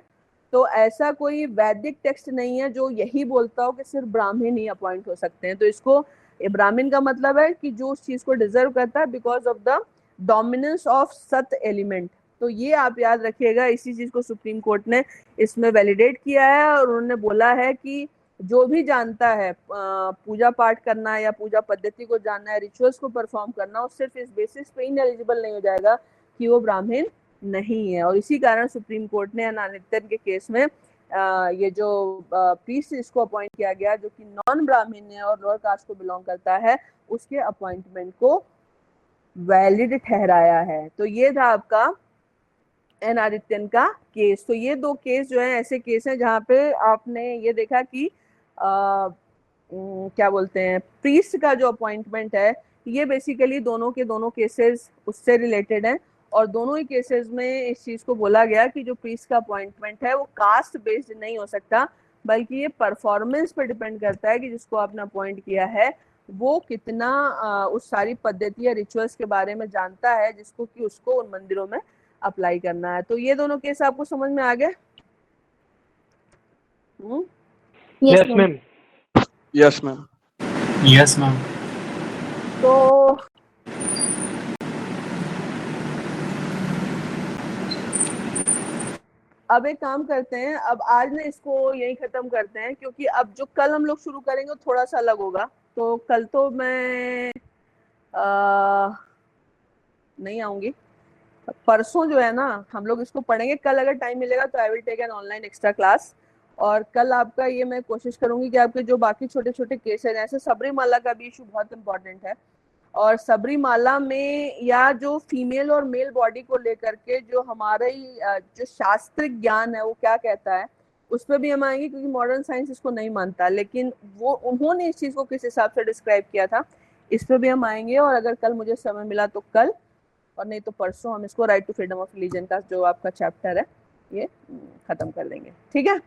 तो ऐसा कोई वैदिक टेक्स्ट नहीं है जो यही बोलता हो कि सिर्फ ब्राह्मण ही अपॉइंट हो सकते हैं। तो इसको ब्राह्मण का मतलब है कि जो उस चीज़ को डिजर्व करता है because of the dominance of सत एलिमेंट। तो ये आप याद रखिएगा, इसी चीज़ को सुप्रीम कोर्ट ने इसमें वैलिडेट किया है और उन्होंने बोला है कि जो भी जानता है पूजा पाठ करना या पूजा पद्धति को जानना है, रिचुअल्स को परफॉर्म करना, वो सिर्फ इस बेसिस पे इनएलिजिबल नहीं हो जाएगा कि वो ब्राह्मण नहीं है। और इसी कारण सुप्रीम कोर्ट ने अनानित्यन के केस में ये जो प्रीस्ट इसको अपॉइंट किया गया जो कि नॉन ब्राह्मण है और लोअर कास्ट को बिलोंग करता है, उसके अपॉइंटमेंट को वैलिड ठहराया है। तो ये था आपका एन आदित्यन का केस। तो ये दो केस जो है ऐसे केस हैं जहाँ पे आपने ये देखा कि क्या बोलते हैं, प्रीस्ट का जो अपॉइंटमेंट है ये बेसिकली दोनों के दोनों केसेस उससे रिलेटेड हैं और दोनों ही केसेस में इस चीज़ को बोला गया कि जो प्रीस्ट का अपॉइंटमेंट है वो कास्ट बेस्ड नहीं हो सकता, बल्कि ये परफॉर्मेंस पे डिपेंड करता है कि जिसको आपने अपॉइंट किया है वो कितना उस सारी पद्धति या रिचुअल्स के बारे में जानता है जिसको कि उसको उन मंदिरों में अप्लाई करना है। तो ये दोनों केस आपको समझ में आ गए? Yes ma'am. Yes ma'am. Yes ma'am. तो अब एक काम करते हैं, अब आज ना इसको यही खत्म करते हैं, क्योंकि अब जो कल हम लोग शुरू करेंगे वो थोड़ा सा अलग होगा। तो कल तो मैं नहीं आऊंगी, परसों जो है ना हम लोग इसको पढ़ेंगे। कल अगर टाइम मिलेगा तो I will take an online extra class, और कल आपका ये मैं कोशिश करूंगी कि आपके जो बाकी छोटे छोटे केसेस हैं, जैसे सबरीमाला का भी इशू बहुत इंपॉर्टेंट है, और सबरीमाला में या जो फीमेल और मेल बॉडी को लेकर के जो हमारा ही जो शास्त्रिक ज्ञान है वो क्या कहता है, उस पर भी हम आएंगे, क्योंकि मॉडर्न साइंस इसको नहीं मानता, लेकिन वो उन्होंने इस चीज को किस हिसाब से डिस्क्राइब किया था, इस पर भी हम आएंगे। और अगर कल मुझे समय मिला तो कल, और नहीं तो परसों हम इसको right to freedom of religion का जो आपका चैप्टर है ये खत्म कर लेंगे। ठीक है?